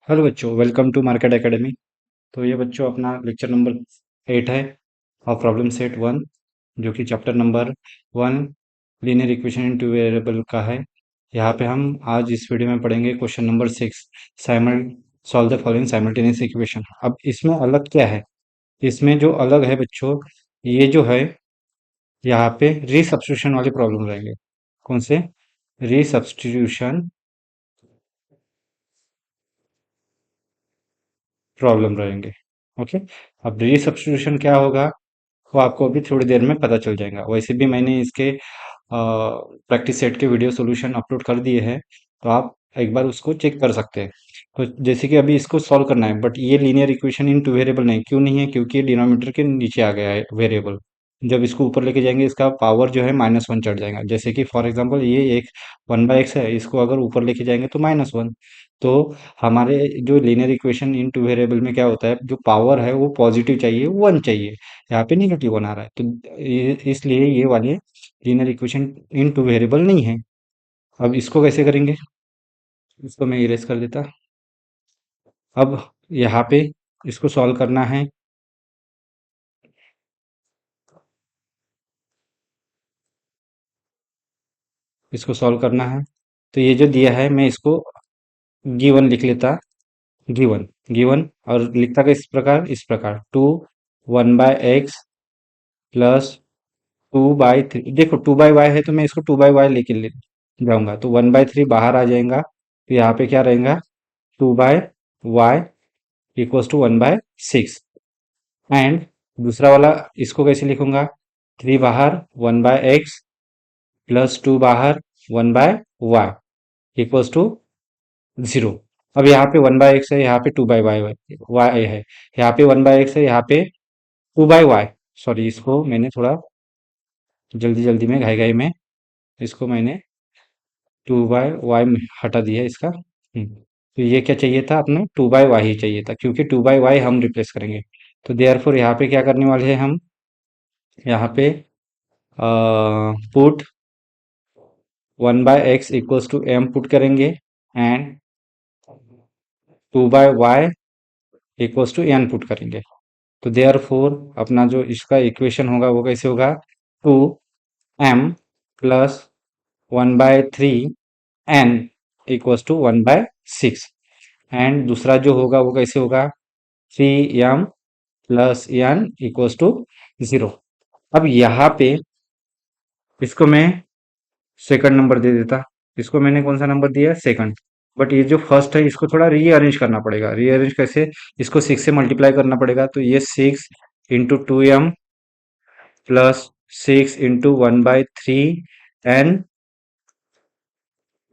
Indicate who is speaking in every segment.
Speaker 1: Hello बच्चों, welcome to market academy. तो ये बच्चों अपना लेक्चर नंबर 8 है और प्रॉब्लम सेट 1, जो कि chapter number 1 linear equation in two variable का है। यहाँ पे हम आज इस वीडियो में पढ़ेंगे question number 6, simul solve the following simultaneous equation. अब इसमें अलग क्या है? इसमें जो अलग है बच्चों, ये जो है यहाँ पे रीसब्स्टिट्यूशन वाले प्रॉब्लम रहेंगे। कौन से? रीसब्स्टिट्यूशन प्रॉब्लम रहेंगे। ओके। अब रीसब्स्टिट्यूशन क्या होगा वो आपको अभी थोड़ी देर में पता चल जाएगा। वैसे भी मैंने इसके प्रैक्टिस सेट के वीडियो सॉल्यूशन अपलोड कर दिए हैं, तो आप एक बार उसको चेक कर सकते हैं। तो जैसे कि अभी इसको सॉल्व करना है, बट ये linear equation in two variable नहीं, क्यों नहीं है? क्योंकि ये डिनोमिनेटर के नीचे आ गया है वेरिएबल। जब इसको ऊपर लेके जाएंगे इसका पावर जो है -1 चढ़ जाएगा। जैसे कि फॉर एग्जांपल ये एक 1/x है, इसको अगर ऊपर लेके जाएंगे तो -1। तो हमारे जो linear equation in two variable में क्या होता है, जो पावर है वो पॉजिटिव चाहिए, 1 चाहिए। यहाँ पे निगेटिव 1 आ रहा है, तो इसलिए ये वाले linear equation in two variable नहीं है। अब इसको कैसे करेंगे? इसको मैं इरेज कर देता। अब यहाँ पे इसको सॉल्व करना है। इसको सॉल्व करना है, तो ये जो दिया है मैं इसको गिवन लिख लेता। गिवन, गिवन और लिखता का इस प्रकार 2 1/x प्लस 2/3। देखो 2/y है तो मैं इसको 2/y लेके ले जाऊंगा, तो 1/3 बाहर आ जाएगा। तो यहाँ पे क्या रहेगा? 2/y equals to 1/6। एंड दूसरा वाला इसको कैसे लिखूंगा? 3 बाहर 1/x प्लस 2 बाहर 1/y इक्वल्स टू 0। अब यहाँ पे 1/x है, यहाँ पे 2/y y है, यहाँ पे 1/x है, यहाँ पे 2/y। सॉरी, इसको मैंने थोड़ा जल्दी जल्दी में घाई घाई में इसको मैंने 2/y में हटा दिया इसका। तो ये क्या चाहिए था? अपने 2/y ही चाहिए था, क्योंकि 2/y हम रिप्लेस करेंगे। तो देयरफॉर यहाँ पे क्या करने वाले हैं हम? यहाँ पे put 1/x equals to m put करेंगे, and 2/y equals to n put करेंगे। तो देयरफॉर अपना जो इसका इक्वेशन होगा वो कैसे होगा? 2m plus 1/3 n equals to 1/6। And दूसरा जो होगा वो कैसे होगा? 3m plus n equals to 0। अब यहाँ पे इसको मैं सेकंड नंबर दे देता। इसको मैंने कौन सा नंबर दिया? सेकंड। बट ये जो फर्स्ट है इसको थोड़ा रीअरेंज करना पड़ेगा। रीअरेंज कैसे? इसको 6 से मल्टीप्लाई करना पड़ेगा, तो ये 6 × 2m plus 6 × 1/3 N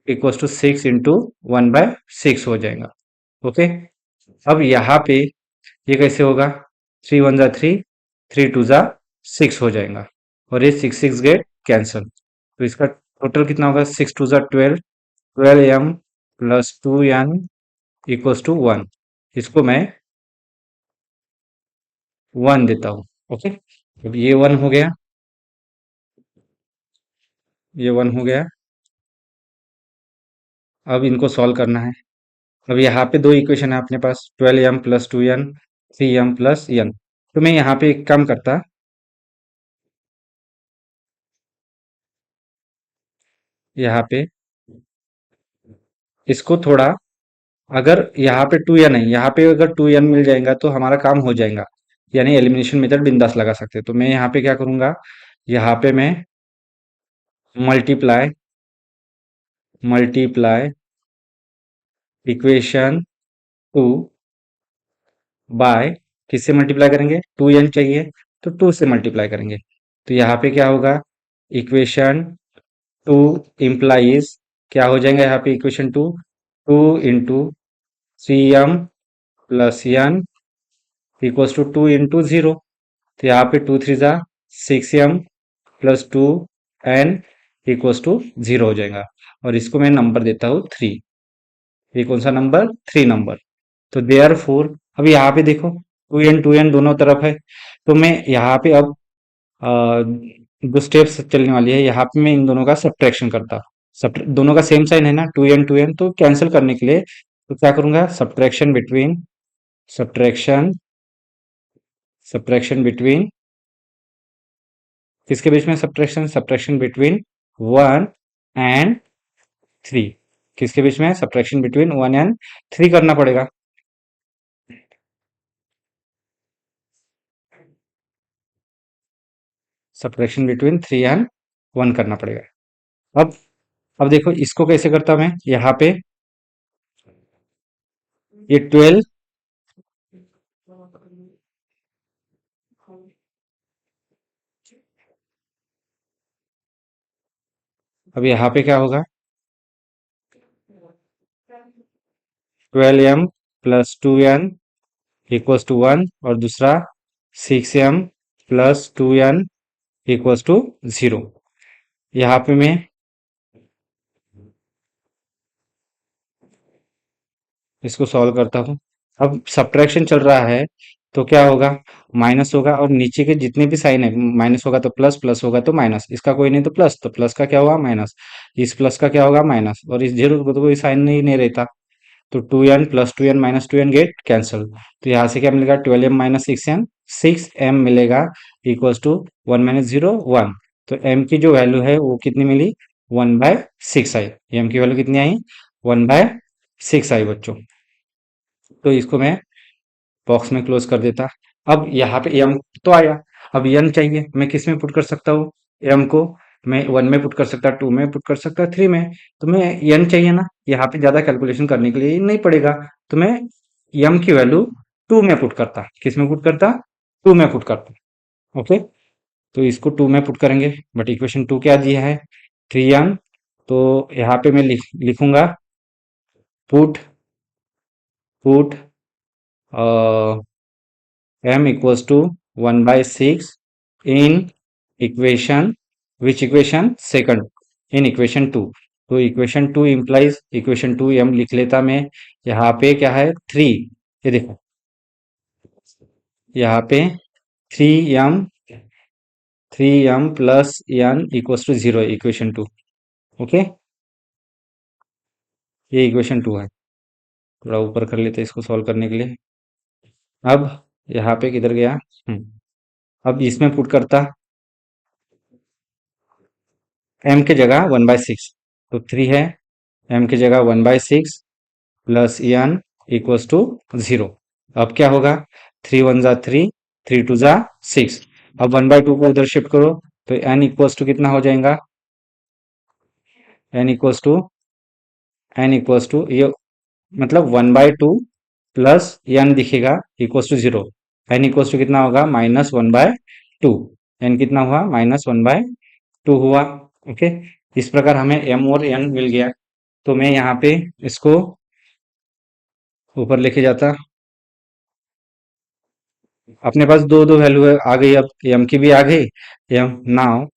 Speaker 1: equals to 6 × 1/6 हो जाएगा। ओके। अब यहाँ पे ये कैसे होगा? 3 × 1 = 3, 3 × 2 = 6 हो जाएगा, और ये 6 गेट कैंसल। तो इसका टोटल कितना होगा? 6 × 2 = 12, 12m plus 2n equals to 1। इसको मैं 1 देता हूँ। ओके। अब ये 1 हो गया, ये 1 हो गया। अब इनको सॉल्व करना है। अब यहाँ पे दो इक्वेशन है अपने पास, 12m plus 2n, 3m plus n। तो मैं यहाँ पे एक काम करता, यहाँ पे इसको थोड़ा, अगर यहाँ पे 2n है, यहाँ पे अगर 2n मिल जाएगा तो हमारा काम हो जाएगा, यानी एलिमिनेशन मेथड बिंदास लगा सकते हैं। तो मैं यहाँ पे क्या करूंगा? यहाँ पे मैं मल्टीप्लाई मल्टीप्लाई इक्वेशन 2 बाय, किससे मल्टीप्लाई करेंगे? 2n चाहिए तो 2 से मल्टीप्लाई करेंगे। तो यहाँ पे क्या होगा? इक्वेशन 2 इम्प्लाइज क्या हो जाएगा? यहाँ पे equation 2 × 3m plus n equals to 2 × 0। तो यहाँ पे 2 × 3 = 6m plus 2n equals to 0 हो जाएगा, और इसको मैं नंबर देता हूँ 3। ये कौन सा नंबर? 3 नंबर। तो देयर फोर, अब यहाँ पे देखो 2n दोनों तरफ है, तो मैं यहाँ पे अब जो स्टेप्स चलने वाली है, यहाँ पे मैं इन दोनों का सब्ट्रैक्शन करता। सब दोनों का सेम साइन है ना, 2n तो कैंसिल करने के लिए तो क्या करूंगा, सब्ट्रैक्शन सब्ट्रैक्शन बिटवीन, किसके बीच में सब्ट्रैक्शन, सब्ट्रैक्शन बिटवीन 1 एंड 3, किसके बीच में, सब्ट्रैक्शन बिटवीन 1 एंड 3 करना पड़ेगा। सब्ट्रैक्शन बिटवीन 3 एंड 1 करना पड़ेगा। अब देखो इसको कैसे करता मैं, यहाँ पे ये 12, अब यहाँ पे क्या होगा, 12m plus 2n equals to 1, और दूसरा 6m plus 2n equals to 0। यहाँ पे मैं इसको सॉल्व करता हूँ। अब सब्ट्रैक्शन चल रहा है तो क्या होगा, माइनस होगा, और नीचे के जितने भी साइन है, माइनस होगा तो प्लस, प्लस होगा तो माइनस, इसका कोई नहीं तो प्लस, तो प्लस का क्या होगा माइनस, इस प्लस का क्या होगा माइनस, और इस जीरो को तो कोई साइन नहीं रहता, तो 2n plus 2n minus 2n gate cancel. तो यहाँ से क्या मिलेगा, 12m माइनस 6n, 6m मिलेगा इक्वल्स टू 1 - 0 1। तो m की जो वैल्यू है वो कितनी मिली, 1/6 आई। m की वैल्यू कितनी आई, 1/6 आई बच्चों। तो इसको मैं बॉक्स में क्लोज कर देता। अब यहाँ पे m तो आया, अब n चाहिए, मैं किस में पुट कर सकता हूँ, m को मैं 1 में पुट कर सकता, 2 में पुट कर सकता, 3 में। तो मैं n चाहिए ना, यहाँ पे ज्यादा कैलकुलेशन करने के लिए नहीं पड़ेगा, तो मैं m की वैल्यू 2 में पुट करता, किस में पुट करता, 2 में पुट करता। ओके, तो इसको 2 में पुट करेंगे, बट इक्वेशन 2 क्या दिया है, 3m। तो यहाँ पे मैं लिखूंगा put put m equals to 1/6 in equation, which equation, second, in equation 2। तो इक्वेशन 2 implies इक्वेशन 2 m लिख लेता मैं, यहाँ पे क्या है 3, ये देखो यहाँ पे 3m plus n equals to 0 equation 2। Okay, ये इक्वेशन 2 है। थोड़ा ऊपर कर लेते हैं इसको सॉल्व करने के लिए। अब यहाँ पे किधर गया, अब इसमें पुट करता, m की जगह 1/6, तो 3 है, m की जगह 1/6 प्लस n इक्वल्स टू 0। अब क्या होगा, 3 × 1 = 3, 3 × 2 = 6। अब 1/2 को उधर शिफ्ट करो, तो n इक्वल्स टू कितना हो जाएगा, n इक्वल्स टू ये मतलब 1/2 प्लस n दिखेगा equals to 0। n equals to कितना होगा, -1/2। n कितना हुआ, -1/2 हुआ। ओके, इस प्रकार हमें m और n मिल गया। तो मैं यहाँ पे इसको ऊपर लेके जाता, अपने पास दो दो वैल्यू आ गई, अब m की भी आ गई, m नाउ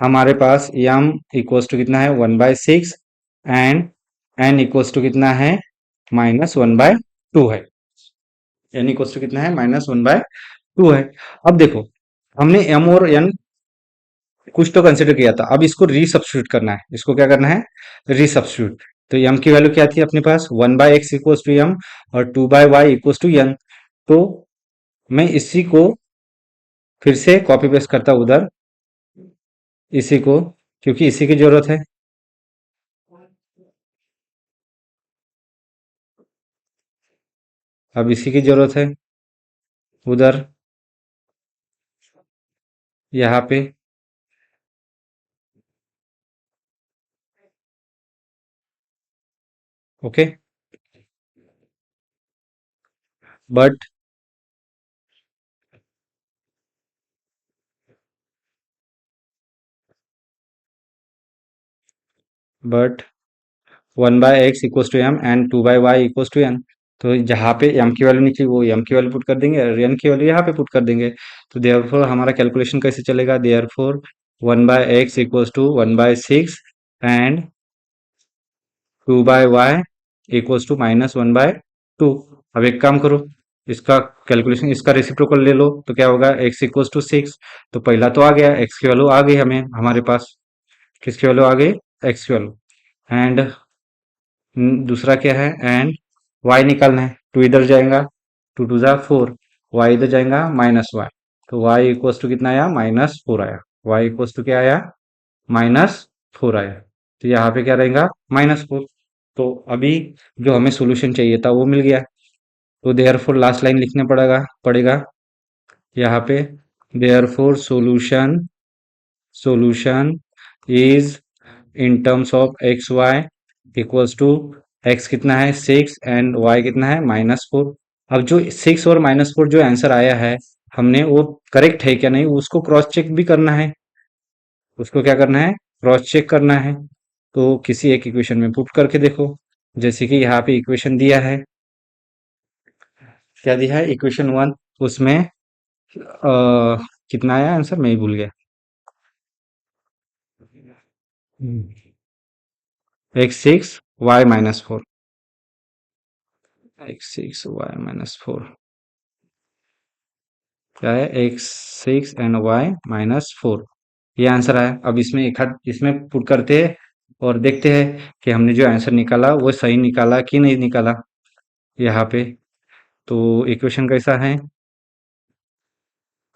Speaker 1: हमारे पास m इक्वल्स टू कितना है, 1/6, एंड n इक्वल्स टू कितना है, -1/2 है। n इक्वल्स टू कितना है, -1/2 है। अब देखो हमने m और n कुछ तो कंसिडर किया था, अब इसको रीसब्स्टिट्यूट करना है, इसको क्या करना है, रीसब्स्टिट्यूट। तो m की वैल्यू क्या थी अपने पास, 1/x इक्वल्स टू m, और 2/y इक्वल्स टू n। तो मैं इसी को फिर से कॉपी पेस्ट करता उधर, इसी को, क्योंकि इसी की जरूरत है। अब इसी की जरूरत है उधर, यहाँ पे। Okay, but but 1/x equals to m and 2/y equals to n। तो जहाँ पे m की वैल्यू निकली वो m की वैल्यू पुट कर देंगे, और n की वैल्यू यहाँ पे पुट कर देंगे। तो देयरफॉर हमारा कैलकुलेशन कैसे चलेगा, therefore 1/x equals to 1/6 and 2/y equals to -1/2। अब एक काम करो, इसका कैलकुलेशन, इसका रेसिप्रोकल ले लो, तो क्या होगा, x इक्वल्स टू 6। तो पहला तो आ गया, x की वैल्यू आ गई हमें, हमारे पास किसकी वैल्यू आ गई, x की वैल्यू। एंड दूसरा क्या है, एंड वाई निकालना है, टू इधर जाएगा, टू टू जा फोर, वाई इधर जाएगा माइनस वाई, तो वाई इक्वल्स टू कितना आया, माइनस फोर आया। वाई इक्वल्स टू क्या आया, माइनस फोर आया। तो यहाँ पे क्या रहेगा, माइनस फोर। तो अभी जो हमें सोल्यूशन चाहिए था वो मिल गया। तो देयर फोर लास्ट लाइन लिखने पड़ेगा यहाँ पे, therefore solution is in terms of x Y equals to, X कितना है सिक्स एंड वाई कितना है माइनस फोर। अब जो सिक्स और माइनस फोर जो आंसर आया है हमने, वो करेक्ट है क्या नहीं उसको क्रॉस चेक भी करना है। उसको क्या करना है, क्रॉस चेक करना है। तो किसी एक इक्वेशन में पुट करके देखो, जैसे कि यहाँ पे इक्वेशन दिया है, क्या दिया है इक्वेशन वन, उसमें कितना आया आंसर मैं ही भूल गया, X six Y minus four, X six Y minus four, क्या है X six and Y minus four, ये आंसर आया। अब इसमें एक हाथ इसमें पुट करते हैं और देखते हैं कि हमने जो आंसर निकाला वो सही निकाला कि नहीं निकाला यहाँ पे। तो इक्वेशन कैसा है,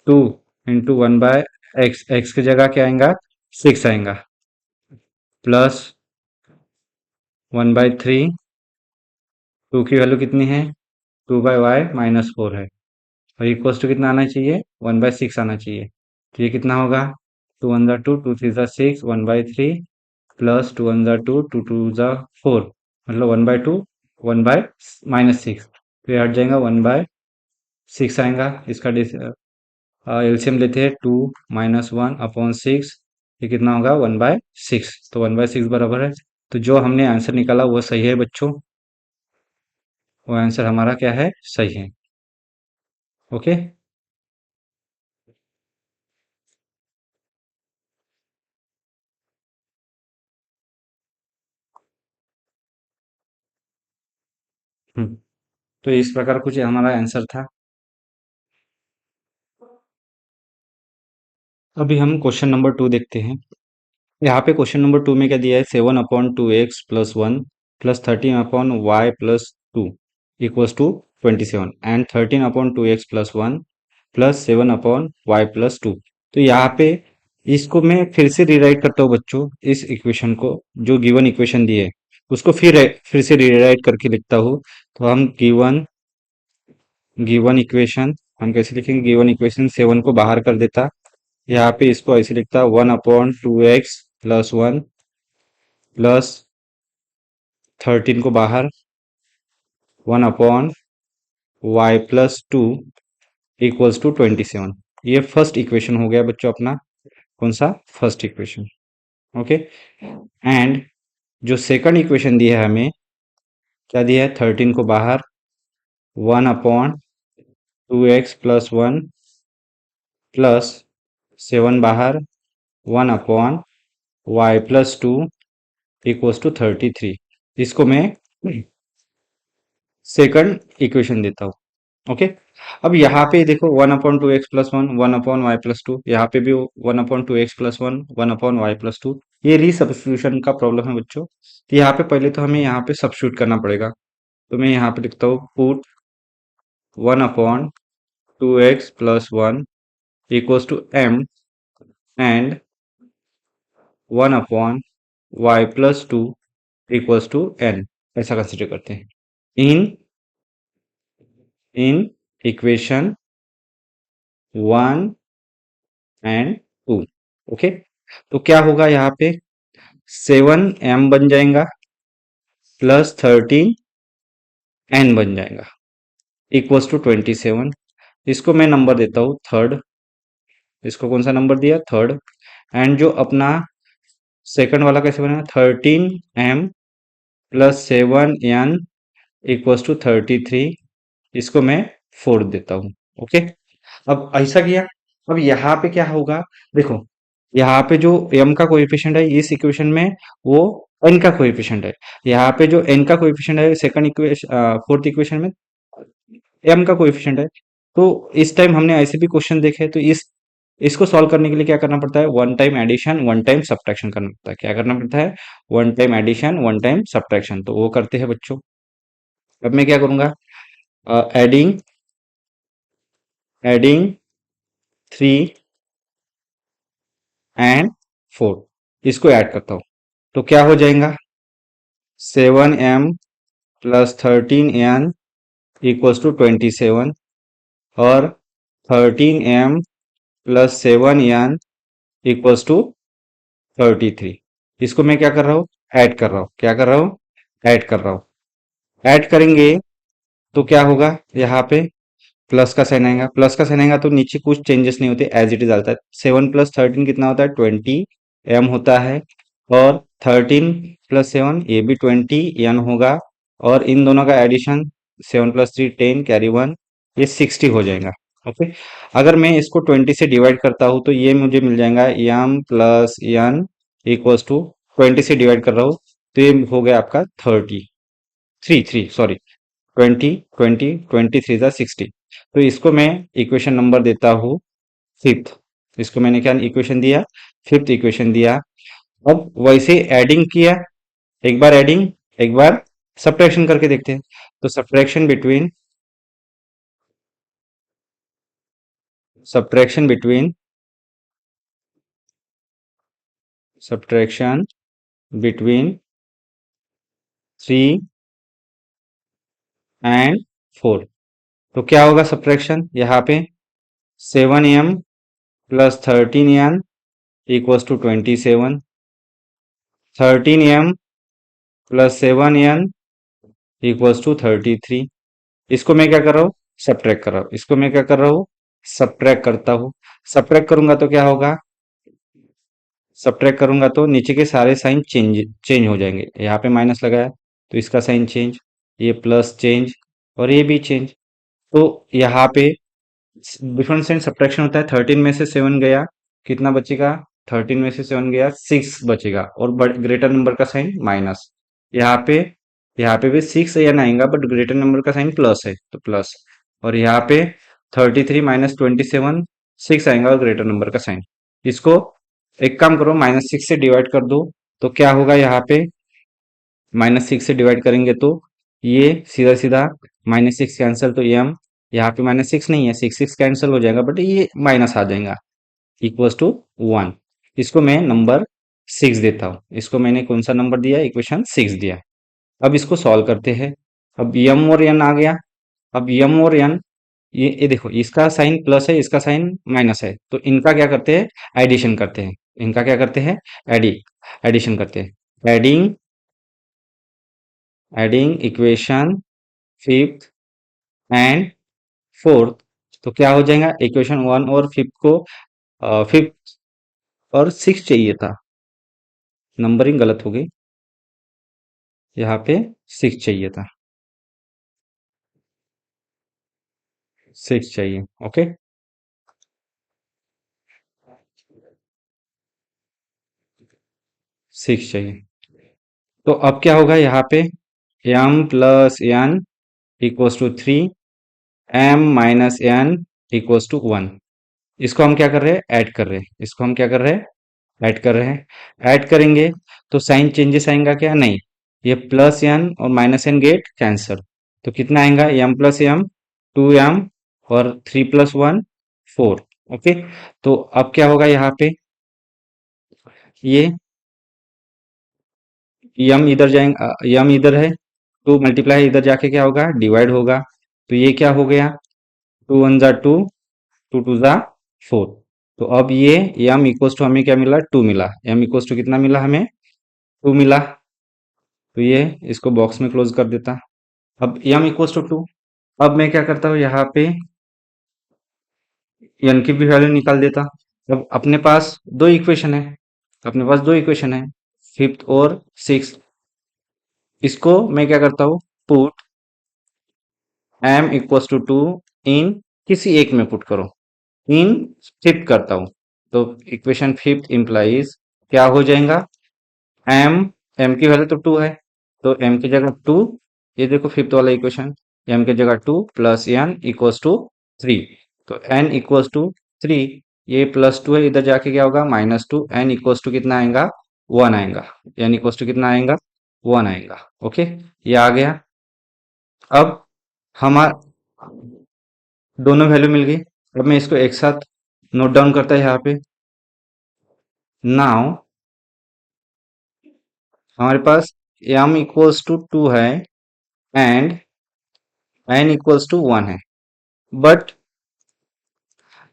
Speaker 1: two into one by x, x की जगह क्या आएगा सिक्स आएगा, plus one by three, two की वैल्यू कितनी है two by y minus four है, और इक्वल्स टू कितना आना चाहिए वन बाय सिक्स आना चाहिए। तो ये कितना होगा, टू वन ज़ा टू, टू थ्री ज़ा six, one by three, plus two one ज़ा टू, टू टू ज़ा फोर, मतलब one by two, one by minus six, तो ये हट जाएगा वन बाय सिक्स आएगा। इसका एलसीएम लेते हैं, two minus one upon six, ये कितना होगा वन बाय सिक्स, तो वन बाय सिक्स बराबर है। तो जो हमने आंसर निकाला वो सही है बच्चों, वो आंसर हमारा क्या है सही है। ओके। हम्म, तो इस प्रकार कुछ हमारा आंसर था। अभी हम क्वेश्चन नंबर टू देखते हैं। यहाँ पे क्वेश्चन नंबर टू में क्या दिया है, seven upon two x plus one plus thirteen upon y plus two equals to twenty seven, and thirteen upon two x plus one plus seven upon y plus two. तो यहाँ पे इसको मैं फिर से रिराइट करता हूँ बच्चों, इस इक्वेशन को जो गिवन इक्वेशन दी है उसको फिर से रिराइट करके लिखता हूँ। तो हम गिवन गिवन इक्वेशन हम कैसे लिखेंगे, गिवन इक्वेशन सेवन को बाहर कर देता, यहाँ पे इसको ऐसे लिखता one upon two x plus one plus thirteen को बाहर, one upon y plus two equals to twenty seven. ये फर्स्ट इक्वेशन हो गया बच्चों अपना, कौन सा फर्स्ट इक्वेशन। ओके। एंड जो सेकंड इक्वेशन दिया है हमें, क्या दिया है थर्टीन को बाहर, one upon two x plus one plus seven बाहर, one upon y plus two equals to thirty three. इसको मैं सेकंड इक्वेशन देता हूँ। ओके। अब यहाँ पे देखो one upon two x plus one, one upon y plus two, यहाँ पे भी one upon two x plus one, one upon y plus two, ये रीसब्स्टिट्यूशन का प्रॉब्लम है बच्चों। तो यहाँ पे पहले तो हमें यहाँ पे सब्स्टिट्यूट करना पड़ेगा। तो मैं यहाँ पे लिखता हूँ put one upon two x plus one equals to m and one upon y plus two equals to n, ऐसा कंसिडर करते हैं in in equation one and two. Okay. तो क्या होगा यहाँ पे, सेवन एम बन जाएगा प्लस थर्टीन एन बन जाएगा इक्वल्स टू ट्वेंटी सेवन। इसको मैं नंबर देता हूँ थर्ड, इसको कौन सा नंबर दिया थर्ड। एंड जो अपना सेकंड वाला कैसे बनेगा, thirteen m plus seven n equals to thirty three, इसको मैं फोर देता हूँ। ओके। अब ऐसा किया, अब यहाँ पे क्या होगा, देखो यहाँ पे जो m का कोएफिशिएंट है इस इक्वेशन में, वो n का कोएफिशिएंट है। यहाँ पे जो n का कोएफिशिएंट है सेकंड इक्वेशन फोर्थ इक्वेशन में m का कोएफिशिएंट है। तो इस टाइम हमने ऐसे भी क्वेश्चन देखे हैं, तो इस इसको सॉल्व करने के लिए क्या करना पड़ता है, one time addition one time subtraction करना पड़ता है। क्या करना पड़ता है, one time addition one time subtraction, तो वो करते हैं बच्चों। अब मैं क्या करूंगा, एडिंग एडिंग 3 एंड 4, इसको ऐड करता हूँ। तो क्या हो जाएगा, 7m plus 13n equals to 27, और 13m plus 7n equals to 33। इसको मैं क्या कर रहा हूँ, ऐड कर रहा हूँ। क्या कर रहा हूँ, ऐड कर रहा हूँ। ऐड करेंगे तो क्या होगा, यहाँ पे प्लस का साइन आएगा। प्लस का साइन आएगा तो नीचे कुछ चेंजेस नहीं होते, एज इट इज आता है। 7 प्लस 13 कितना होता है, 20m होता है। और 13 प्लस 7 ये भी 20n होगा। और इन दोनों का एडिशन 7 प्लस 3 10 कैरी 1, ये 60 हो जाएगा। ओके, अगर मैं इसको 20 से डिवाइड करता हूँ तो ये मुझे मिल जाएगा m plus n equals to, 20 से डिवाइड कर रहा हूँ तो ये हो गया आपका 33 सॉरी, 20 20 23 60। तो इसको मैं इक्वेशन नंबर देता हूँ फिफ्थ। इसको मैंने क्या इक्वेशन दिया, फिफ्थ इक्वेशन दिया। अब वैसे एडिंग किया, एक बार एडिंग, एक बार सब्ट्रैक्शन करके देखते हैं। तो subtraction between subtraction between 3 and 4। तो क्या होगा सब्ट्रैक्शन, यहाँ पे 7m plus 13n equals to 27, 13m plus 7n equals to 33। इसको मैं क्या कर रहा हूँ, सब्ट्रैक्ट कर रहा हूँ। इसको मैं क्या कर रहा हूँ, सब्ट्रैक्ट करता हूँ। सब्ट्रैक्ट करूंगा तो क्या होगा, सब्ट्रैक्ट करूंगा तो नीचे के सारे साइन चेंज चेंज हो जाएंगे। यहाँ पे माइनस लगाया तो इसका साइन चेंज, ये प्लस चेंज, और ये भी चेंज। तो यहाँ पे डिफरेंस साइन सब्ट्रैक्शन होता है। 13 में से 7 गया, कितना बचेगा, 13 में से 7 गया 6 बचेगा, और ग्रेटर नंबर का साइन माइनस। यहाँ पे यहाँ पे भी 6 या 9 आएगा, बट ग्रेटर नंबर का साइन प्लस है तो प्लस। और यहाँ पे 33 - 27 6 आएगा और ग्रेटर नंबर का साइन। इसको एक काम करो, -6 से डिवाइड कर दो। तो क्या होगा, यहाँ पे -6 से डिवाइड करेंगे तो ये सीधा सीधा -6 कैंसिल, तो m, यहाँ पे -6 नहीं है, 6 कैंसिल हो जाएगा, बट ये माइनस आ जाएगा, इक्वल्स टू 1। इसको मैं नंबर 6 देता हूँ। इसको मैंने कौन सा नंबर दिया, इक्वेशन 6 दिया। अब इसको सॉल्व करते हैं। अब m और n आ गया। अब m और n, ये देखो, इसका साइन प्लस है, इसका साइन माइनस है, तो इनका क्या करते हैं, एडिशन करते हैं। इनका क्या करते हैं, एडी एडिशन करते हैं। Adding equation fifth and fourth, तो क्या हो जाएगा, इक्वेशन 1 और फिफ्थ को, फिफ्थ और सिक्स चाहिए था, नंबरिंग गलत हो गई, यहाँ पे 6 चाहिए था, 6 चाहिए। ओके, 6 चाहिए। तो अब क्या होगा, यहाँ पे m plus n equals to 3, m minus n equals to 1। इसको हम क्या कर रहे हैं, ऐड कर रहे हैं। इसको हम क्या कर रहे हैं, ऐड कर रहे हैं। ऐड करेंगे तो साइन चेंजेस आएगा क्या, नहीं, ये प्लस एन और माइनस एन गेट कैंसर। तो कितना आएगा, m प्लस m 2m, और 3 + 1 4। ओके, तो अब क्या होगा, यहाँ पे ये m इधर जाएंगे, m इधर है, 2 मल्टीप्लाई इधर जाके क्या होगा, डिवाइड होगा। तो ये क्या हो गया, 2 1 जा 2, 2 2 जा 4। तो अब ये m इक्वल्स टू हमें क्या मिला, 2 मिला। m इक्वल्स टू कितना मिला हमें, 2 मिला। तो ये इसको बॉक्स में क्लोज कर देता। अब m इक्वल्स टू 2। अब मैं क्या करता हूँ, यहाँ पे n की भी वैल्यू निकाल देता। अब अपने पास दो इक्वेशन है, फिफ्थ और सिक्स। इसको मैं क्या करता हूँ, पुट m इक्वल्स टू 2 इन किसी एक में पुट करो, इन फिफ्थ करता हूँ। तो इक्वेशन फिफ्थ इंप्लाइज क्या हो जाएगा, m, m की वैल्यू तो 2 है, तो m की जगह 2, ये देखो फिफ्थ वाला इक्वेशन, m की जगह 2 प्लस n इक्वल्स टू 3। तो n इक्वल्स टू 3, ये +2 है, इधर जाके क्या होगा, -2, n इक्वल्स टू कितना आएगा, 1 आएगा। n इक्वल्स टू कितना आएगा, 1 आएगा। ओके, ये आ गया। अब हमारा दोनों वैल्यू मिल गई। अब मैं इसको एक साथ नोट डाउन करता है यहाँ पे। नाउ हमारे पास m इक्वल्स टू 2 है एंड n इक्वल्स टू 1 है, but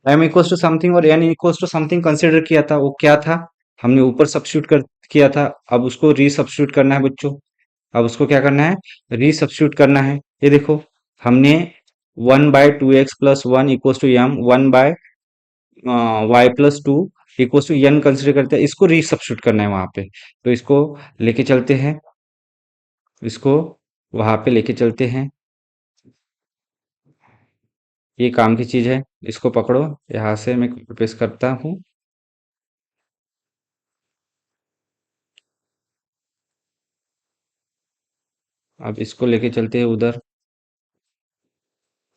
Speaker 1: m equals to something और n equals to something consider किया था। वो क्या था? हमने ऊपर सब्स्टिट्यूट कर किया था। अब उसको रीसब्स्टिट्यूट करना है बच्चों। अब उसको क्या करना है? रीसब्स्टिट्यूट करना है। ये देखो, हमने 1/2x+1 equals to m 1/y+2 equals to n consider करते हैं। इसको रीसब्स्टिट्यूट करना है वहां पे। तो इसको लेके चलते हैं, इसको वहां पे लेके चलते हैं। ये काम की चीज है, इसको पकड़ो। यहाँ से मैं कॉपी पेस्ट करता हूँ। अब इसको लेके चलते हैं उधर,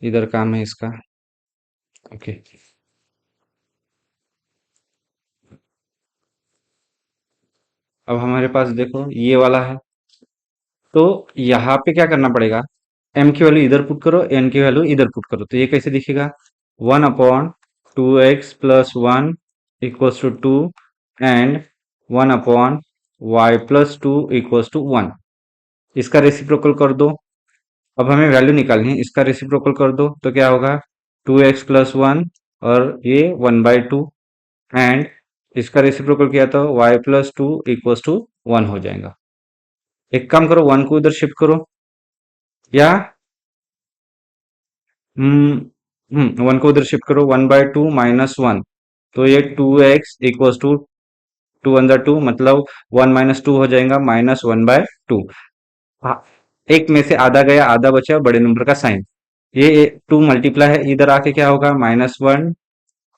Speaker 1: इधर काम है इसका। ओके। अब हमारे पास देखो ये वाला है। तो यहाँ पे क्या करना पड़ेगा? m की वैल्यू इधर पुट करो, n की वैल्यू इधर पुट करो। तो ये कैसे दिखेगा? 1/2x+1 equals to 2 and 1/y+2 equals to 1। इसका रेसिप्रोकल कर दो। अब हमें वैल्यू निकालनी है, इसका रेसिप्रोकल कर दो तो क्या होगा? 2x+1 और ये 1/2 एंड इसका रेसिप्रोकल किया तो y+2 इक्वल्स टू 1 हो जाएगा। एक काम करो, 1 को उधर शिफ्ट करो, या 1 को उधर शिफ्ट करो। 1/2 - 1, तो ये 2x इक्वल्स टू 2 × 2 मतलब 1 - 2 हो जाएगा, -1/2। हाँ, एक में से आधा गया, आधा बचा, बड़े नंबर का साइन। ये 2 मल्टीप्लाई है, इधर आके क्या होगा? -1,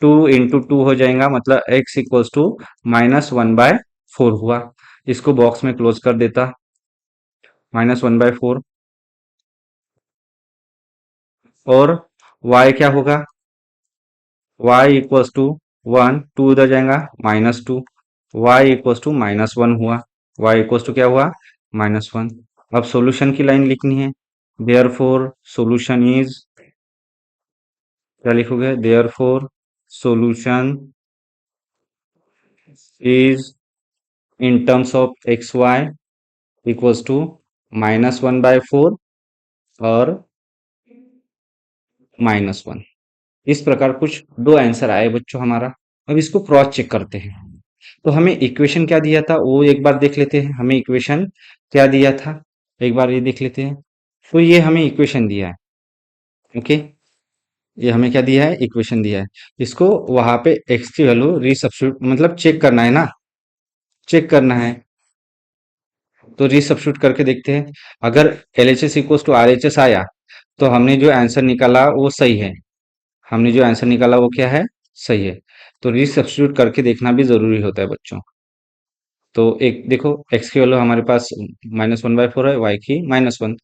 Speaker 1: 2 × 2 हो जाएगा, मतलब x इक्वल्स टू -1/4 हुआ। इसको बॉक्स में क्लोज कर देता, -1/4। और y क्या होगा? y इक्वल्स टू 1, 2 उधर जाएगा, -2, y इक्वल्स टू -1 हुआ। y इक्वल्स टू क्या हुआ? -1। अब सॉल्यूशन की लाइन लिखनी है। देयरफॉर सॉल्यूशन इज, क्या लिखोगे? Therefore solution is in terms of x Y equals to -1/4 और -1। इस प्रकार कुछ दो आंसर आए बच्चों हमारा। अब इसको क्रॉस चेक करते हैं। तो हमें इक्वेशन क्या दिया था वो एक बार देख लेते हैं। हमें इक्वेशन क्या दिया था एक बार ये देख लेते हैं। तो ये हमें इक्वेशन दिया है। ओके, ये हमें क्या दिया है? इक्वेशन दिया है। इसको वहां पे एक्स की वैल्यू रीसब्स्टिट्यूट मतलब चेक करना है ना, चेक करना है। तो रीसब्स्टिट्यूट करके देखते हैं। अगर LHS इक्वल्स टू RHS आया तो हमने जो आंसर निकाला वो सही है। हमने जो आंसर निकाला वो क्या है? सही है। तो रीसब्स्टिट्यूट करके देखना भी जरूरी होता है बच्चों। तो एक देखो, एक्स की वैल्यू हमारे पास -1/4 है, वाई की -1।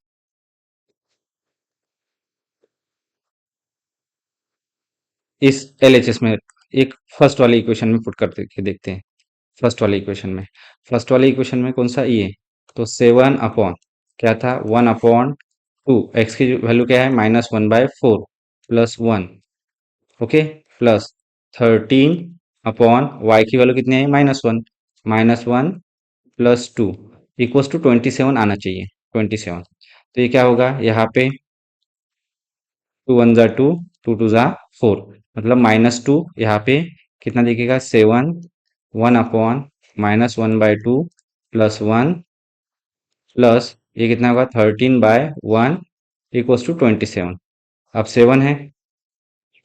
Speaker 1: इस LHS में एक फर्स्ट वाली इक्वेशन में पुट करके देखते हैं। फर्स्ट वाली इक्वेशन में कौन सा? ये। तो 7 अपॉन क्या था? 1/2। एक्स की वैल्यू क्या है? -1/4 +1। ओके, प्लस 13 अपॉन y की वैल्यू कितनी है? -1। -1 +2 इक्वल्स टू 27 आना चाहिए। 27। तो ये क्या होगा? यहाँ पे 2 × 1 = 2, 2 × 2 = 4, मतलब -2। यहाँ पे कितना दिखेगा? 7। 1/, -1/2 +1 प्लस ये कितना होगा? 13/1 इक्वल्स टू 27। अब 7 है,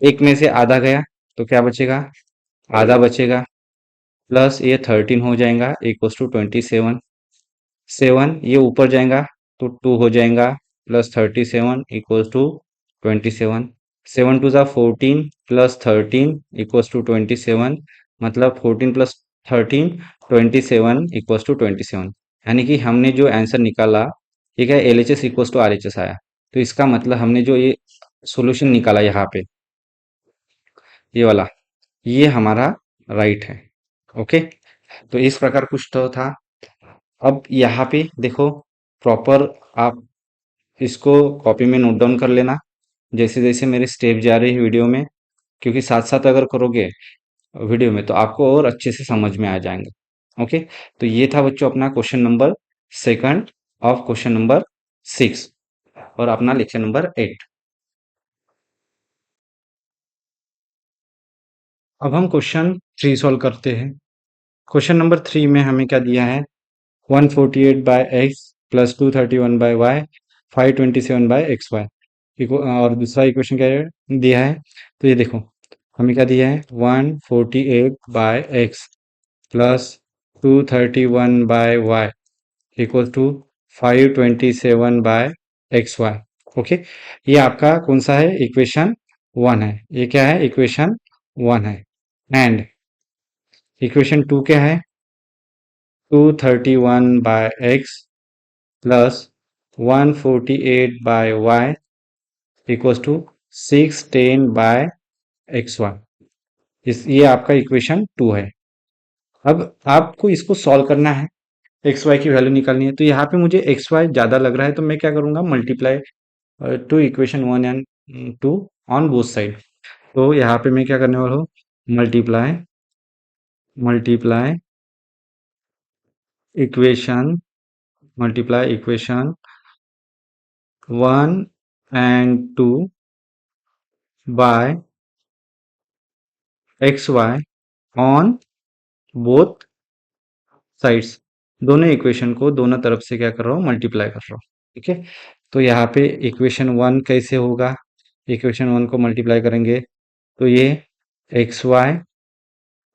Speaker 1: एक में से आधा गया तो क्या बचेगा? आधा बचेगा, प्लस ये 13 हो जाएगा इक्वल्स टू 27। 7 ये ऊपर जाएगा तो 2 हो जाएगा, plus 37 equals to 27। 7 × 2 = 14 plus 13 equals to 27, मतलब 14 प्लस 13 27 इक्वल्स टू 27। यानी कि हमने जो आंसर निकाला, ठीक है, LHS इक्वल्स टू RHS आया। तो इसका मतलब हमने जो ये सॉल्यूशन निकाला यहाँ पे, ये वाला, ये हमारा राइट है। ओके, तो इस प्रकार कुछ तो था। अब यहाँ पे देखो, प्रॉपर आप इसको कॉपी में नोट डाउन कर लेना जैसे जैसे मेरे स्टेप जा रही है वीडियो में, क्योंकि साथ साथ अगर करोगे वीडियो में तो आपको और अच्छे से समझ में आ जाएंगे। ओके, तो ये था बच्चों अपना question number second of question number 6 और अपना लेक्चर नंबर 8। अब हम क्वेश्चन 3 सॉल्व करते हैं। क्वेश्चन नंबर 3 में हमें क्या दिया है, 148 by x plus 231 by y 527 by x y, और दूसरा इक्वेशन क्या दिया है, तो ये देखो हमें क्या दिया है, 148 by x plus 231 by y equal to 527 by x y. Okay, ये आपका कौन सा है, इक्वेशन 1 है। ये क्या है, इक्वेशन 1 है। एंड इक्वेशन 2 क्या है, 231 by x plus 148 by y equals to 610 by x y. ये आपका इक्वेशन 2 है। अब आपको इसको सॉल्व करना है, एक्स वाई की वैल्यू निकालनी है। तो यहाँ पे मुझे एक्स वाई ज़्यादा लग रहा है, तो मैं क्या करूँगा, multiply to equation 1 and 2 on both side. तो यहाँ पे मैं क्या करने वाला हूँ, multiply multiply equation multiply equation 1 and 2 by x y on both sides. दोनों इक्वेशन को दोनों तरफ से क्या कर रहा हूँ, मल्टीप्लाई कर रहा हूँ। ठीक है, तो यहाँ पे इक्वेशन 1 कैसे होगा, इक्वेशन 1 को मल्टीप्लाई करेंगे तो ये x y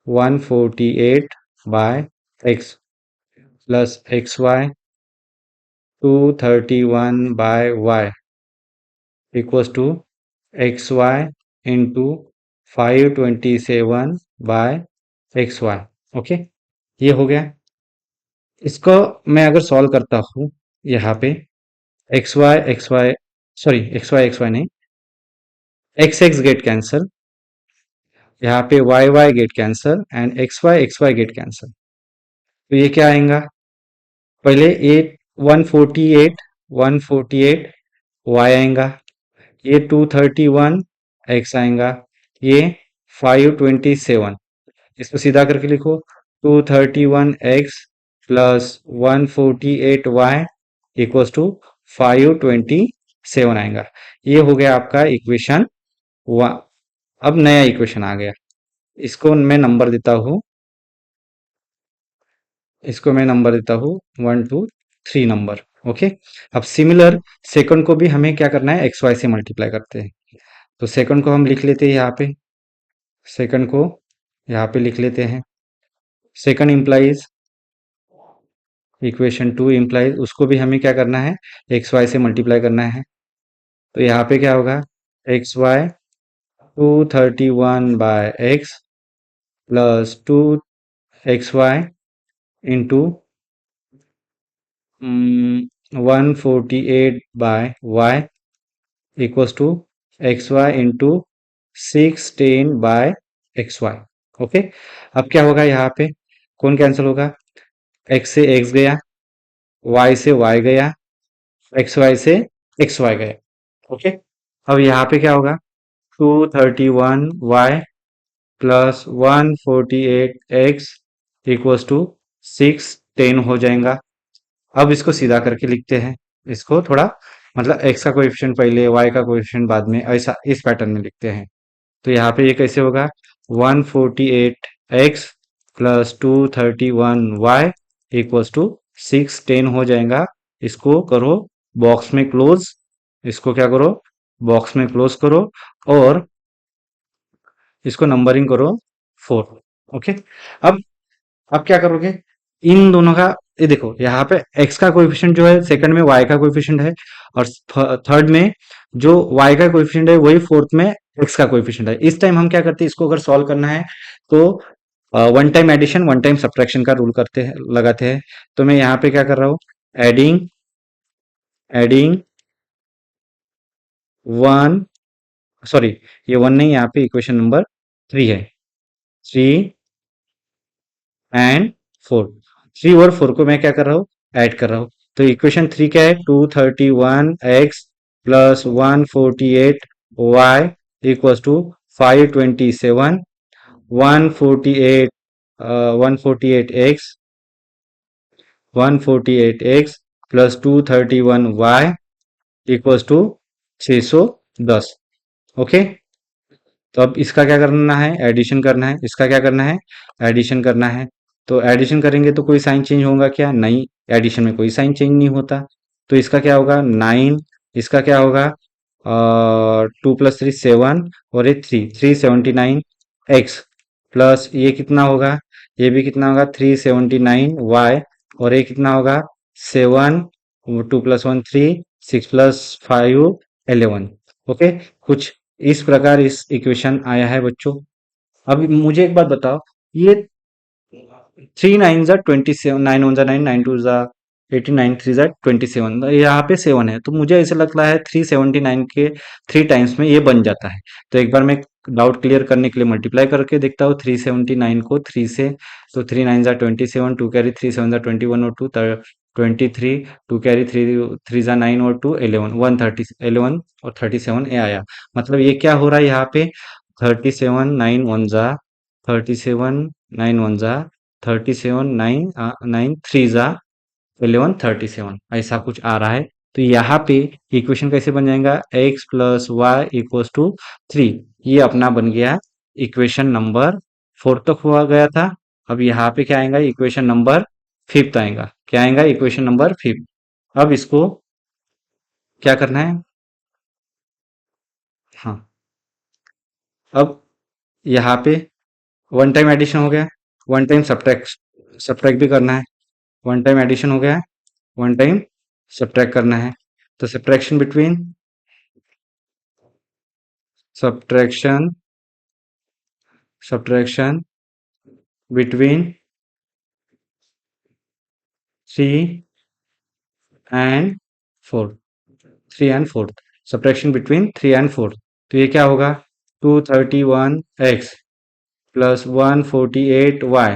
Speaker 1: 148 by x plus x y 231 by y equals to x y into 527 by x y. Okay, ये हो गया। इसको मैं अगर सॉल्व करता हूँ, यहाँ पे x y sorry x y नहीं, एक्स गेट कैंसल, यहाँ पे y get cancel and x y get cancel. तो ये क्या आएगा, पहले 148 वाई आएगा, ये 231 एक्स आएगा, ये 527, इसको सीधा करके लिखो 231 x plus 148 y equals to 527 आएगा। ये हो गया आपका इक्वेशन 1। अब नया इक्वेशन आ गया, इसको मैं नंबर देता हूँ, इसको मैं नंबर देता हूँ 1 2 3 नंबर। ओके, अब सिमिलर सेकंड को भी हमें क्या करना है, एक्स वाई से मल्टीप्लाई करते हैं। तो सेकंड को हम लिख लेते हैं यहाँ पे, सेकंड को यहाँ पे लिख लेते हैं। सेकंड इम्प्लाइज इक्वेशन 2 इम्प्लाइज, उसको भी हमें क्या करना है, एक्स वाई से मल्टीप्लाई करना है। तो यहाँ पे क्या होगा, x y 231 by x plus 2 XY into 148 by y equals to XY into 610 by XY। Okay, अब क्या होगा, यहाँ पे कौन कैंसिल होगा, x से x गया, y से y गया, xy से xy गया। ओके, अब यहाँ पे क्या होगा, 231y plus 148x equals to 610 हो जाएगा। अब इसको सीधा करके लिखते हैं, इसको थोड़ा मतलब x का कोएफिशिएंट पहले, y का कोएफिशिएंट बाद में, ऐसा इस पैटर्न में लिखते हैं। तो यहाँ पे ये कैसे होगा, 148x plus 231y equals to 610 हो जाएगा। इसको करो बॉक्स में क्लोज, इसको क्या करो, बॉक्स में क्लोज करो और इसको नंबरिंग करो 4। ओके, अब अब क्या करोगे, इन दोनों का, ये देखो यहाँ पे x का कोएफिशिएंट जो है सेकंड में y का कोएफिशिएंट है, और थर्ड में जो y का कोएफिशिएंट है वही फोर्थ में x का कोएफिशिएंट है। इस टाइम हम क्या करते हैं, इसको अगर सॉल्व करना है तो one time addition one time subtraction का रूल करते हैं, लगाते हैं। तो मैं यहाँ पे क्या कर रहा हूँ, एडिंग एडिंग वन, सॉरी ये वन नहीं, यहाँ पे इक्वेशन नंबर 3 है, 3 एंड 4, 3 और 4 को मैं क्या कर रहा हूँ, ऐड कर रहा हूँ। तो इक्वेशन 3 क्या है, 231x plus 148y equals to 527, 148 148x 148x plus 231y equals to 610। Okay, तो अब इसका क्या करना है, एडिशन करना है, इसका क्या करना है, एडिशन करना है। तो एडिशन करेंगे तो कोई साइन चेंज होगा क्या, नहीं, एडिशन में कोई साइन चेंज नहीं होता। तो इसका क्या होगा 9, इसका क्या होगा 2 + 3 7, और ये 379x प्लस ये कितना होगा, ये भी कितना होगा 379y, और ये कितना होगा 7, 2 + 1 3, 6 + 5 11। ओके, कुछ इस प्रकार इस इक्वेशन आया है बच्चों। अब मुझे एक बात बताओ, ये 3 9 ज़ा 27, 9 1 ज़ा 9, 9 2 ज़ा 18, 9 3 ज़ा 27, यहाँ पे 7 है, तो मुझे ऐसे लगता है 379 के 3 टाइम्स में ये बन जाता है। तो एक बार मैं डाउट क्लियर करने के लिए मल्टीप्लाई करके देखता हूँ 379 को 3 से। तो 3 9 ज़ा 27, 2 कैरी 3 7 ज़ा 21 और 2 23, 2 कैरी 3 3 ज़ा 9 और 2 11, 130 11 और 37 ये आया। मतलब ये क्या हो रहा है यहाँ पे, 37 9 1 ज़ा 37 9 1 ज़ा 37 9 3 ज़ा 11 37 ऐसा कुछ आ रहा है। तो यहाँ पे इक्वेशन कैसे बन जाएगा, x plus y equals to 3, ये अपना बन गया इक्वेशन नंबर 4 तक हुआ गया था। अब यहाँ पे क्या आएगा, इक्वेशन नंबर 5 आएगा, क्या आएगा, इक्वेशन नंबर 5। अब इसको क्या करना है, हाँ, अब यहाँ पे वन टाइम एडिशन हो गया, वन टाइम सब्ट्रैक्ट सब्ट्रैक्ट भी करना है, वन टाइम एडिशन हो गया है, वन टाइम सब्ट्रैक्ट करना है। तो subtraction subtraction between 3 and 4, 3 and 4, subtraction between 3 and 4। तो ये क्या होगा, 231x plus 148y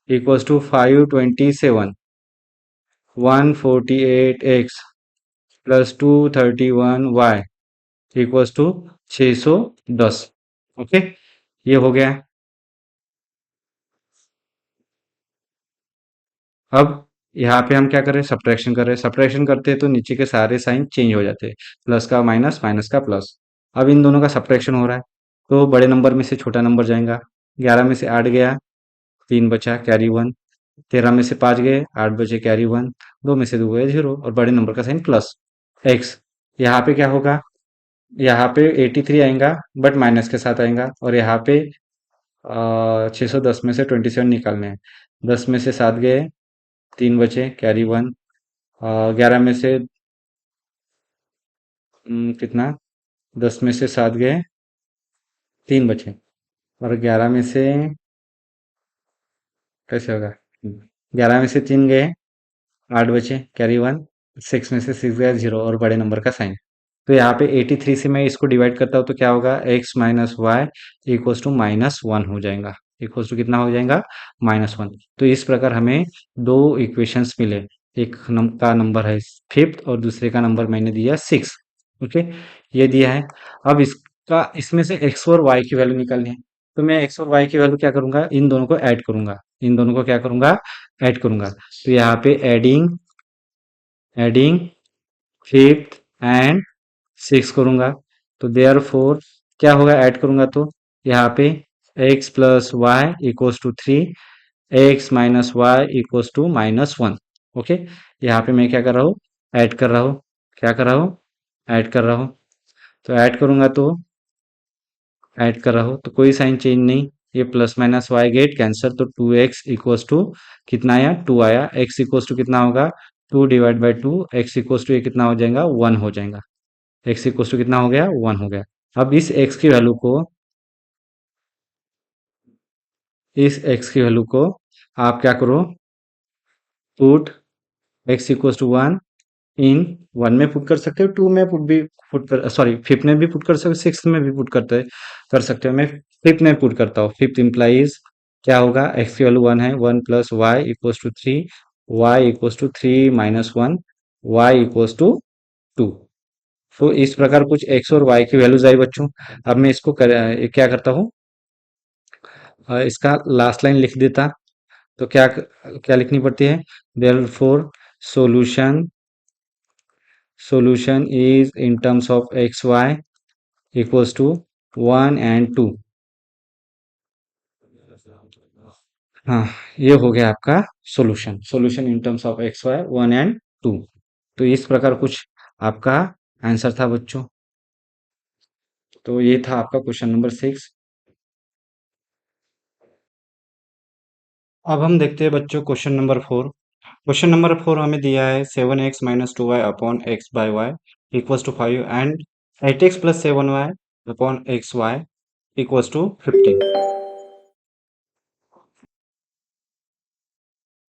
Speaker 1: equals to 527, 148x plus 231y equals to 610। Okay, ये हो गया। अब यहाँ पे हम क्या कर रहे हैं, सब्ट्रैक्शन कर रहे हैं, सब्ट्रैक्शन करते हैं तो नीचे के सारे साइन चेंज हो जाते हैं, प्लस का माइनस, माइनस का प्लस। अब इन दोनों का सब्ट्रैक्शन हो रहा है, तो बड़े नंबर में से छोटा नंबर जाएगा, 11 में से 8 गया, 3 बचा, कैरी 1, 13 में से 5 गए, 8 बचे, कैरी 1, 2 में से 2 गए, 0, और बड़े नंबर का साइन प्लस एक्स। यहाँ पे क्या होगा, यहाँ पे 83 आएगा बट माइनस के साथ आएगा, और यहाँ पे 610 में से 27 निकालने हैं, 10 में से 7 गए, 3 बचे, कैरी 1, 11 में से कितना, 10 में से 7 गए, 3 बचे, और 11 में से कैसे होगा, 11 में से 3 गए, 8 बचे, कैरी 1, 6 में से 6 गया, 0, और बड़े नंबर का साइन। तो यहाँ पे 83 से मैं इसको डिवाइड करता हूँ तो क्या होगा, x minus y equals to -1 हो जाएगा, इक्वल्स टू कितना हो जाएगा, -1। तो इस प्रकार हमें दो इक्वेशंस मिले, एक का नंबर है 5 और दूसरे का नंबर मैंने दिया 6। ओके, ये दिया है। अब इसका इसमें से x और y की वैल्यू निकालनी है, तो मैं x और y की वैल्यू क्या करूंगा, इन दोनों को ऐड करूंगा, इन दोनों को क्या करूंगा, ऐड करूंगा। तो यहाँ पे एडिंग एडिंग 5th एंड 6 करूंगा, तो देयर फोर क्या होगा, ऐड करूंगा तो यहाँ पे x plus y equals to 3, x minus y equals to -1। Okay, यहाँ पे मैं क्या कर रहा हूँ, ऐड कर रहा हूँ, क्या कर रहा हूँ, ऐड कर रहा हूँ। तो ऐड करूंगा तो ऐड कर रहा हूँ तो कोई साइन चेंज नहीं, ये plus minus y get cancel, तो 2x इक्वल्स टू कितना आया, 2 आया, x इक्वल्स टू कितना होगा, 2/2, x इक्वल्स टू ये कितना हो जाएगा, 1 हो जाएगा, x इक्वल्स टू कितना हो गया, 1 हो गया। अब इस x की वैल्यू को आप क्या करो, पुट x इक्वल्स टू 1 इन 1 में पुट कर सकते हो, 2 में पुट भी पुट कर, सॉरी 5th में भी पुट कर सकते हो, 6th में भी पुट कर सकते हो। मैं 5th में पुट करता हूँ, 5th इंप्लाइज क्या होगा, x की वैल्यू 1 है, 1 plus y equals to 3, y equals to 3 - 1, y equals to 2। तो इस प्रकार कुछ एक्स और वाई की वैल्यूज आई बच्चों। अब मैं इसको क्या करता हूँ, इसका लास्ट लाइन लिख देता। तो क्या क्या लिखनी पड़ती है, therefore solution solution is in terms of xy equals to 1 and 2। हाँ, ये हो गया आपका solution in terms of x y 1 and 2। तो इस प्रकार कुछ आपका आंसर था बच्चों। तो ये था आपका क्वेश्चन नंबर 6। अब हम देखते हैं बच्चों क्वेश्चन नंबर 4। क्वेश्चन नंबर 4 हमें दिया है 7x - 2y upon x by y equals to 5 and 8x + 7y upon x Y equals to 15।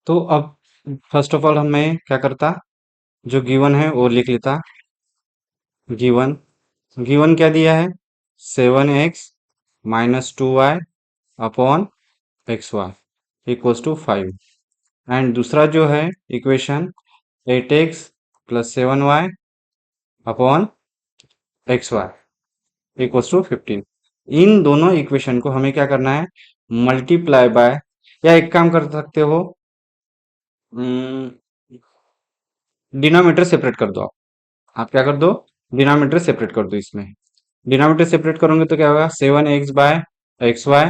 Speaker 1: तो अब फर्स्ट ऑफ ऑल हमें क्या करता, जो गिवन है वो लिख लेता। गिवन गिवन क्या दिया है, 7x - 2y upon x Y equals to 5 and दूसरा जो है equation 8x + 7y upon x Y equals to 15। इन दोनों इक्वेशन को हमें क्या करना है, मल्टीप्लाई बाय, या एक काम कर सकते हो, डिनोमिनेटर सेपरेट कर दो। आप क्या कर दो, डिनोमिनेटर सेपरेट कर दो। इसमें डिनोमिनेटर सेपरेट करोगे तो क्या होगा, 7x/xy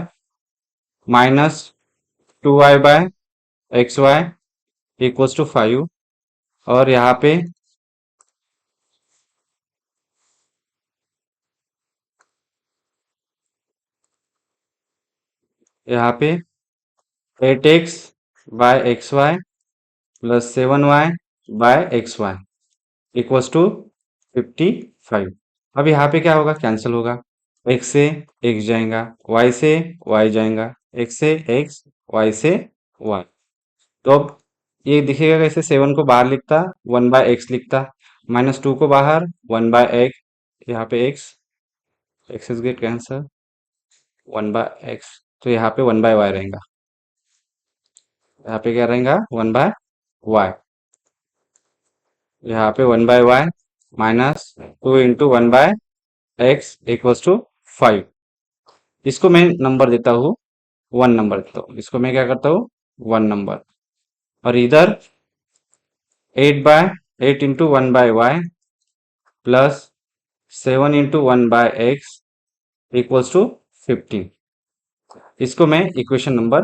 Speaker 1: -2y/xy इक्वल्स टू 5। और यहाँ पे 8x/xy + 7y/xy इक्वल्स टू 55। अब यहाँ पे क्या होगा, कैंसिल होगा। x से x जाएगा, y से y जाएगा, x से x, y से y। तो अब ये दिखेगा कैसे, 7 को बाहर लिखता, 1/x लिखता, -2 को बाहर, 1/x, यहाँ पे x is get cancer, 1/x। तो यहाँ पे 1/y रहेगा, यहाँ पे क्या रहेगा, 1/y। यहाँ पे 1/y -2 into 1/x equals to 5। इसको मैं नंबर देता हूँ, 1 नंबर देता हूँ, इसको मैं क्या करता हूँ, 1 नंबर। और इधर 8 into 1/y plus 7 into 1/x equals to 15। इसको मैं इक्वेशन नंबर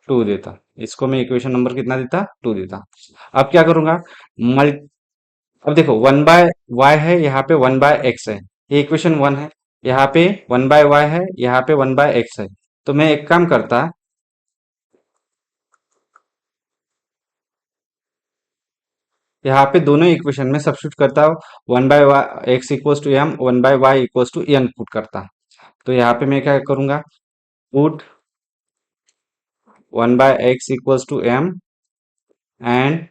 Speaker 1: 2 देता, इसको मैं इक्वेशन नंबर कितना देता, 2 देता। अब क्या करूंगा, मल अब देखो 1/y है, यहाँ पे 1/x है, ये इक्वेशन 1 है। यहाँ पे 1/y है, यहाँ पे 1/x है। तो मैं एक काम करता, यहाँ पे दोनों इक्वेशन में सब्स्टिट्यूट करता हूँ। 1/x equals to m, 1/y equals to n put करता। तो यहाँ पे मैं क्या करूंगा, put 1/x equals to m and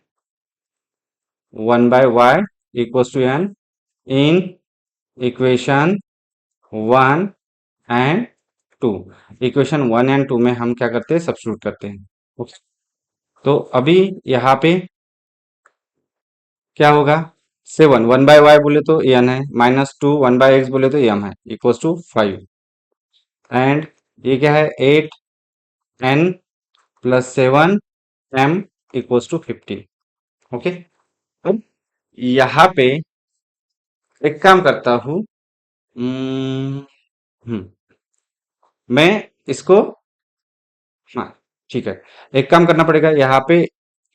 Speaker 1: 1/y equals to n in equation 1 and 2। Equation 1 and 2 में हम क्या करते हैं, सब्स्टिट्यूट करते हैं। ओके, तो अभी यहाँ पे क्या होगा, 7 1/y बोले तो n है, -2 1/x बोले तो m है, इक्वल्स टू 5 एंड ये क्या है, 8n + 7m equals to 15। Okay, अब यहाँ पे एक काम करता हूँ, हम्म, मैं इसको, हाँ ठीक है, एक काम करना पड़ेगा। यहाँ पे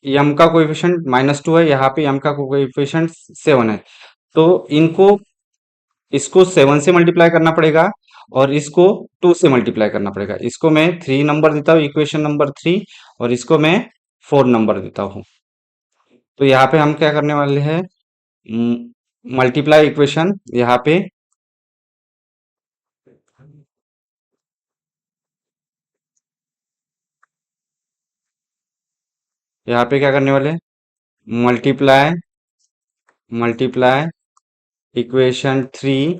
Speaker 1: m का कोएफिशिएंट -2 है, यहाँ पे m का कोएफिशिएंट 7 है। तो इनको, इसको 7 से मल्टीप्लाई करना पड़ेगा और इसको 2 से मल्टीप्लाई करना पड़ेगा। इसको मैं 3 नंबर देता हूँ, इक्वेशन नंबर 3, और इसको मैं 4 नंबर देता हूँ। तो यहाँ पे हम क्या करने वाले हैं, मल्टीप्लाई इक्वेशन, यहाँ पे क्या करने वाले हैं, मल्टीप्लाई मल्टीप्लाई इक्वेशन 3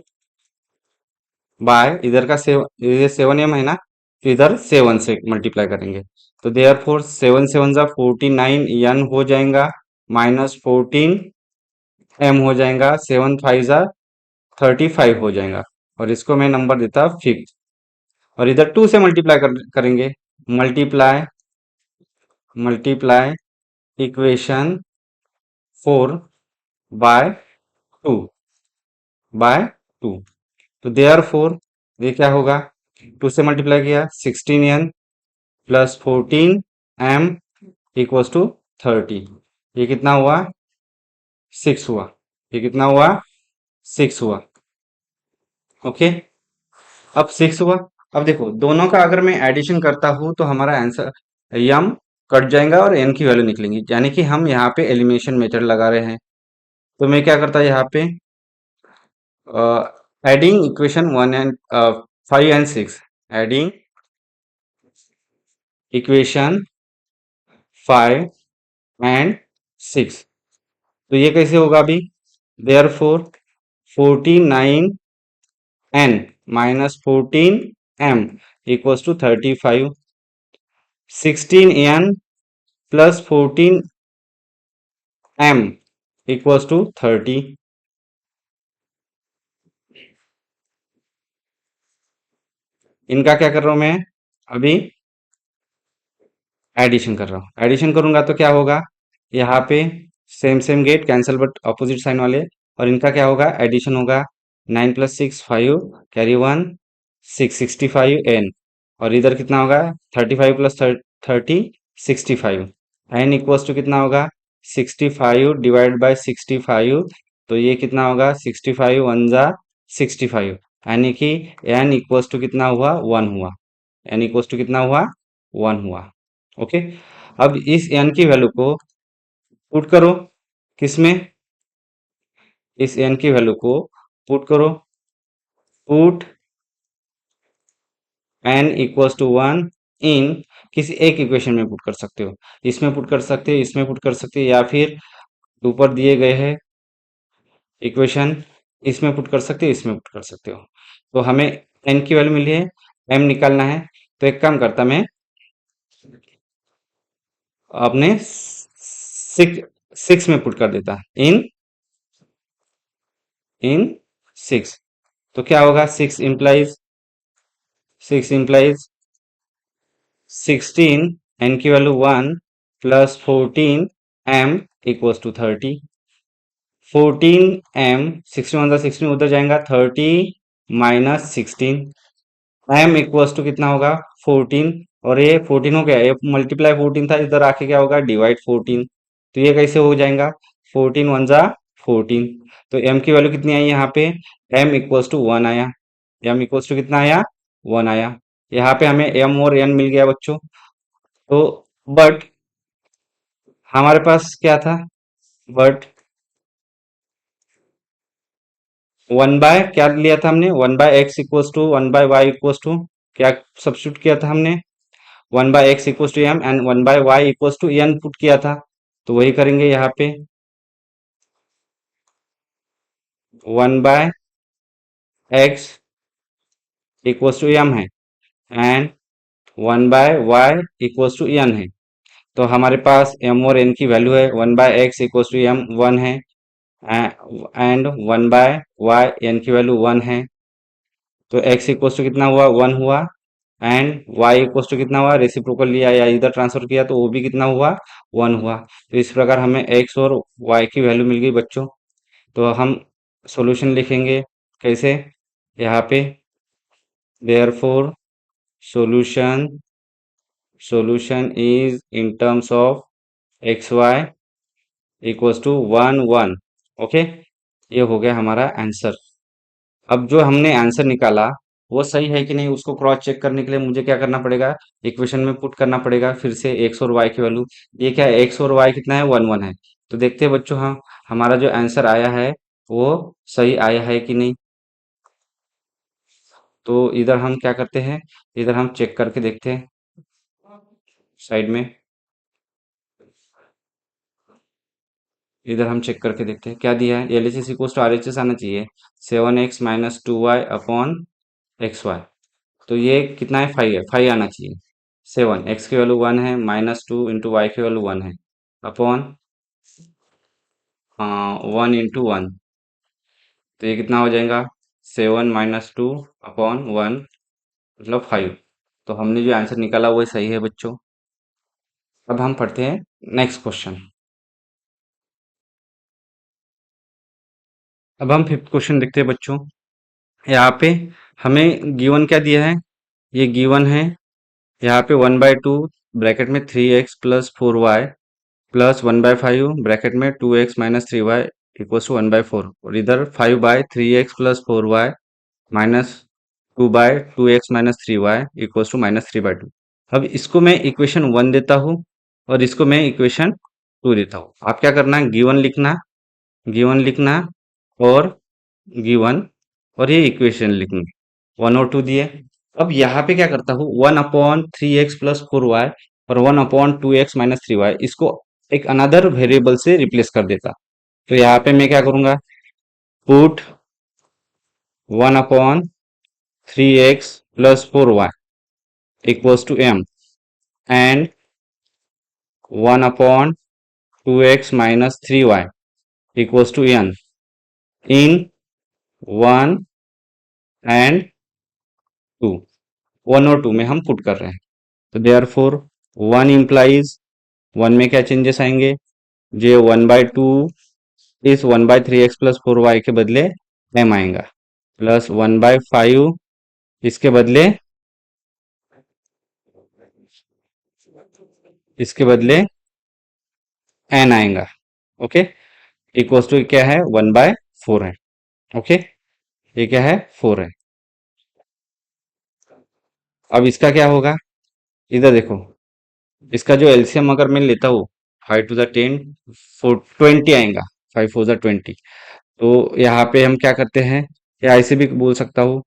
Speaker 1: बाय, इधर का 7, ये 7m है ना, तो इधर 7 से मल्टीप्लाई करेंगे। तो देयर फोर 7 7 जा 49 n हो जाएगा, -14 m हो जाएगा, 7 5 जा 35 हो जाएगा, और इसको मैं नंबर देता फिफ्थ। और इधर 2 से मल्टीप्लाई करेंगे, multiply multiply equation 4 by 2 by 2। तो देयर फोर ये क्या होगा, 2 से मल्टीप्लाई किया 16n plus 14m equals to 30। ये कितना हुआ, 6 हुआ। ये कितना हुआ, 6 हुआ। ओके, अब 6 हुआ। अब देखो दोनों का अगर मैं एडिशन करता हूं तो हमारा आंसर यम कट जाएगा और एन की वैल्यू निकलेंगी, यानी कि हम यहाँ पे एलिमिनेशन मेथड लगा रहे हैं। तो मैं क्या करता यहाँ पे, adding equation 5 and 6, adding equation 5 and 6। तो ये कैसे होगा अभी, therefore 49n minus 14m equals to 35, 16n plus 14m equals to 30। इनका क्या कर रहा हूं मैं, अभी एडिशन कर रहा हूँ। एडिशन करूंगा तो क्या होगा, यहाँ पे same same get cancel but opposite sign वाले, और इनका क्या होगा, एडिशन होगा। 9 + 6 5, कैरी 1, 6 65 n, और इधर कितना होगा, 35 + 30 65, n इक्वल्स टू कितना होगा, 65 डिवाइड बाय 65। तो ये कितना होगा, 65 1 जा 65, यानी कि n इक्वल्स टू कितना हुआ, 1 हुआ। n इक्वल्स टू कितना हुआ, 1 हुआ। ओके, अब इस n की वैल्यू को पुट करो, किसमें, इस n की वैल्यू को पुट करो, पुट n इक्वल्स टू 1 इन किसी एक इक्वेशन में पुट कर सकते हो, इसमें पुट कर सकते हो, इसमें पुट कर सकते हो, या फिर ऊपर दिए गए हैं इक्वेशन, इसमें पुट कर सकते हो, इसमें पुट कर सकते हो। तो हमें n की वैल्यू मिली है, m निकालना है। तो एक काम करता मैं, अपने 6 में पुट कर देता, इन इन 6। तो क्या होगा, 6 इंप्लाइज 16, n की value 1 plus 14m equals to 30। 14m 16 + 16 उधर जाएगा, 30 माइनस 16, m इक्वल्स टू कितना होगा, 14। और ये 14 हो गया, ये मल्टीप्लाई 14 था, इधर आके क्या होगा, डिवाइड 14। तो ये कैसे हो जाएगा, 14 1 जा 14। तो m की वैल्यू कितनी आई यहाँ पे, m इक्वल्स टू 1 आया। m इक्वल्स टू कितना आया, 1 आया। यहाँ पे हमें m और n मिल गया बच्चों। तो बट हमारे पास क्या था, बट 1 बाय क्या लिया था हमने, 1/x equals to 1/y equals to क्या सब्स्टिट्यूट किया था हमने, 1/x equals to m and 1/y equals to n put किया था। तो वही करेंगे यहाँ पे, 1/x इक्वल्स टू m है and 1/y equals to n है। तो हमारे पास m और n की वैल्यू है, 1/x इक्वल्स टू m 1 है, एंड 1/y n की वैल्यू 1 है। तो x इक्वल्स टू कितना हुआ, 1 हुआ, एंड y इक्वल्स टू कितना हुआ, रेसिप्रोकल लिया या इधर ट्रांसफर किया तो वो भी कितना हुआ, 1 हुआ। तो इस प्रकार हमें x और y की वैल्यू मिल गई बच्चों। तो हम सॉल्यूशन लिखेंगे कैसे, यहाँ पे therefore solution solution is in terms of x Y equals to 1 1। Okay, ये हो गया हमारा आंसर। अब जो हमने आंसर निकाला वो सही है कि नहीं, उसको क्रॉस चेक करने के लिए मुझे क्या करना पड़ेगा, इक्वेशन में पुट करना पड़ेगा फिर से एक्स और वाई की वैल्यू। ये क्या है, एक्स और वाई कितना है, 1 1 है। तो देखते हैं बच्चों, हाँ हमारा जो आंसर आया है वो सही आया है कि नहीं। तो इधर हम क्या करते हैं, इधर हम चेक करके देखते हैं साइड में, इधर हम चेक करके देखते हैं क्या दिया है, L H S equal to R H S आना चाहिए, 7x minus 2y upon x Y. तो ये कितना है, 5 है, 5 आना चाहिए। 7, एक्स की वैल्यू 1 है, -2 इंटू वाई की वैल्यू 1 है, अपॉन 1 इंटू 1, तो ये कितना हो जाएगा? 7 - 2 अपॉन 1 मतलब 5। तो हमने जो आंसर निकाला वो सही है बच्चों। अब हम पढ़ते हैं नेक्स्ट क्वेश्चन। अब हम फिफ्थ क्वेश्चन देखते हैं बच्चों। यहाँ पे हमें गिवन क्या दिया है? ये गिवन है यहाँ पे 1/2 ब्रैकेट में 3x + 4y प्लस 1/5 ब्रैकेट में 2x - 3y इक्वल्स टू 1/4, और इधर 5/3x + 4y minus 2/2x - 3y equals to -3/2। अब इसको मैं इक्वेशन 1 देता हूँ और इसको मैं इक्वेशन 2 देता हूँ। आप क्या करना है? गिवन लिखना और गिवन और ये इक्वेशन लिखनी, 1 और 2 दिए। अब यहाँ पे क्या करता हूँ, 1/3x + 4y और 1/2x - 3y इसको एक अनदर वेरिएबल से रिप्लेस कर देता। तो यहाँ पे मैं क्या करूंगा, put 1/3x + 4y equals to m and 1/2x - 3y equals to n in 1 and 2। 1 और 2 में हम पुट कर रहे हैं, तो देयरफॉर 1 इम्प्लाइज 1 में क्या चेंजेस आएंगे? जो 1/2 इस 1/3x + 4y के बदले m आएगा, प्लस 1/5 इसके बदले n आएगा। ओके, इक्वल्स टू क्या है? 1/4 है। ओके, ये क्या है? 4 है। अब इसका क्या होगा? इधर देखो, इसका जो एलसीएम अगर मैं लेता हूँ, 5 to the 10 20 आएगा, 5 4 20। तो यहाँ पे हम क्या करते हैं, या ऐसे भी बोल सकता हूँ,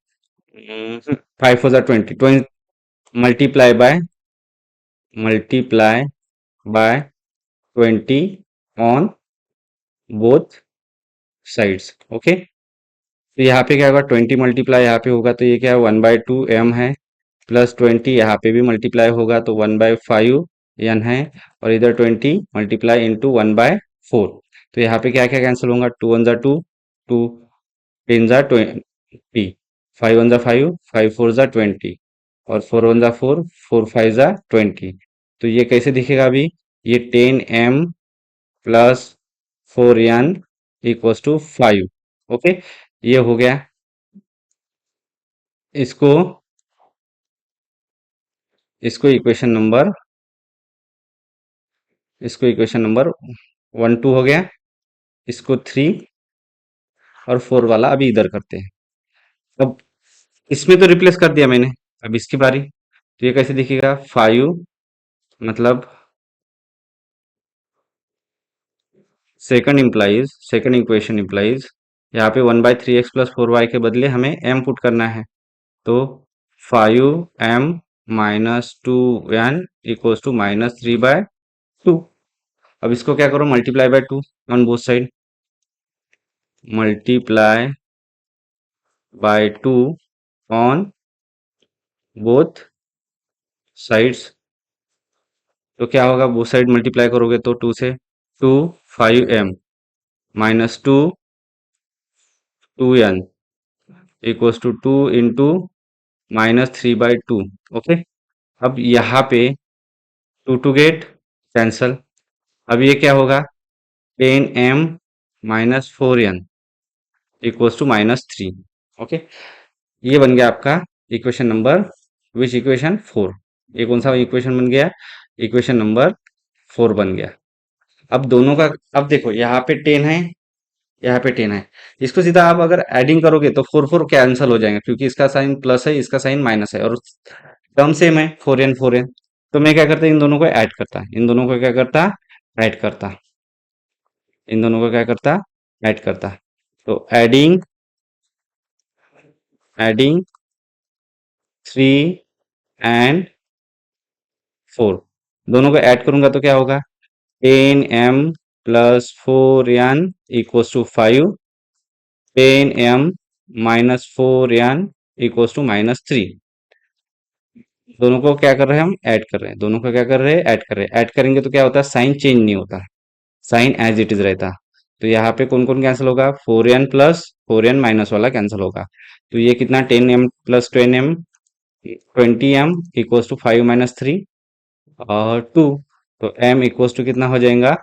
Speaker 1: 5 4 20 multiply by 20 on both sides. Okay, तो यहाँ पे क्या होगा? 20 मल्टीप्लाई यहाँ पे होगा तो ये क्या है? 1/2 m है, प्लस 20 यहाँ पे भी मल्टीप्लाई होगा तो 1/5 n है, और इधर 20 मल्टीप्लाई इंटू 1/4। तो यहाँ पे क्या क्या कैंसिल होगा? 2 1 2, 2 10 20, 5 1 5, 5 4 20, और 4 1 4, 4 5 20। तो ये कैसे दिखेगा अभी? ये 10m plus 4n equals to 5। Okay, ये हो गया। इसको इसको इक्वेशन नंबर 1 2 हो गया। इसको 3 और 4 वाला अभी इधर करते हैं। अब इसमें तो रिप्लेस कर दिया मैंने, अब इसकी बारी। तो ये कैसे दिखेगा? 5 मतलब सेकंड इक्वेशन इम्प्लाइज यहाँ पे 1/3x + 4y के बदले हमें m पुट करना है, तो 5m - 2n इक्वल्स टू -3/2। अब इसको क्या करो? Multiply by 2 on both side, multiply by 2 on both sides. तो क्या होगा? बोथ साइड मल्टीप्लाई करोगे तो 2 से, 2 5m -2 2n equals to 2 into -3/2। Okay, अब यहाँ पे 2 टू गेट कैंसल। अब ये क्या होगा? 10m - 4n equals to -3। Okay, ये बन गया आपका इक्वेशन नंबर, विच इक्वेशन? 4। ये कौन सा इक्वेशन बन गया? इक्वेशन नंबर 4 बन गया। अब दोनों का, अब देखो यहाँ पे 10 है, यहाँ पे 10 है। इसको सीधा आप अगर एडिंग करोगे तो 4 4 कैंसल हो जाएंगे, क्योंकि इसका साइन प्लस है, इसका साइन माइनस है, और टर्म सेम है, 4n 4n। तो मैं क्या करता, इन दोनों को ऐड करता, इन दोनों को क्या करता? ऐड करता, इन दोनों को क्या करता? ऐड करता। तो एडिंग 3 and 4, दोनों को ऐड करूंगा तो क्या होगा? 10m + 4n equals to 5, 10m - 4n equals to -3। दोनों को क्या कर रहे हैं, हम ऐड कर रहे हैं, दोनों को क्या कर रहे हैं, ऐड कर रहे हैं। ऐड करेंगे तो क्या होता है, साइन चेंज नहीं होता, साइन एज इट इज रहता। तो यहाँ पे कौन कौन कैंसिल होगा, 4n प्लस 4n माइनस वाला कैंसिल होगा। तो ये कितना, 10m plus 10m, 20m equals to 5 - 3 और 2। तो m इक्वल्स टू कितना हो जाएगा,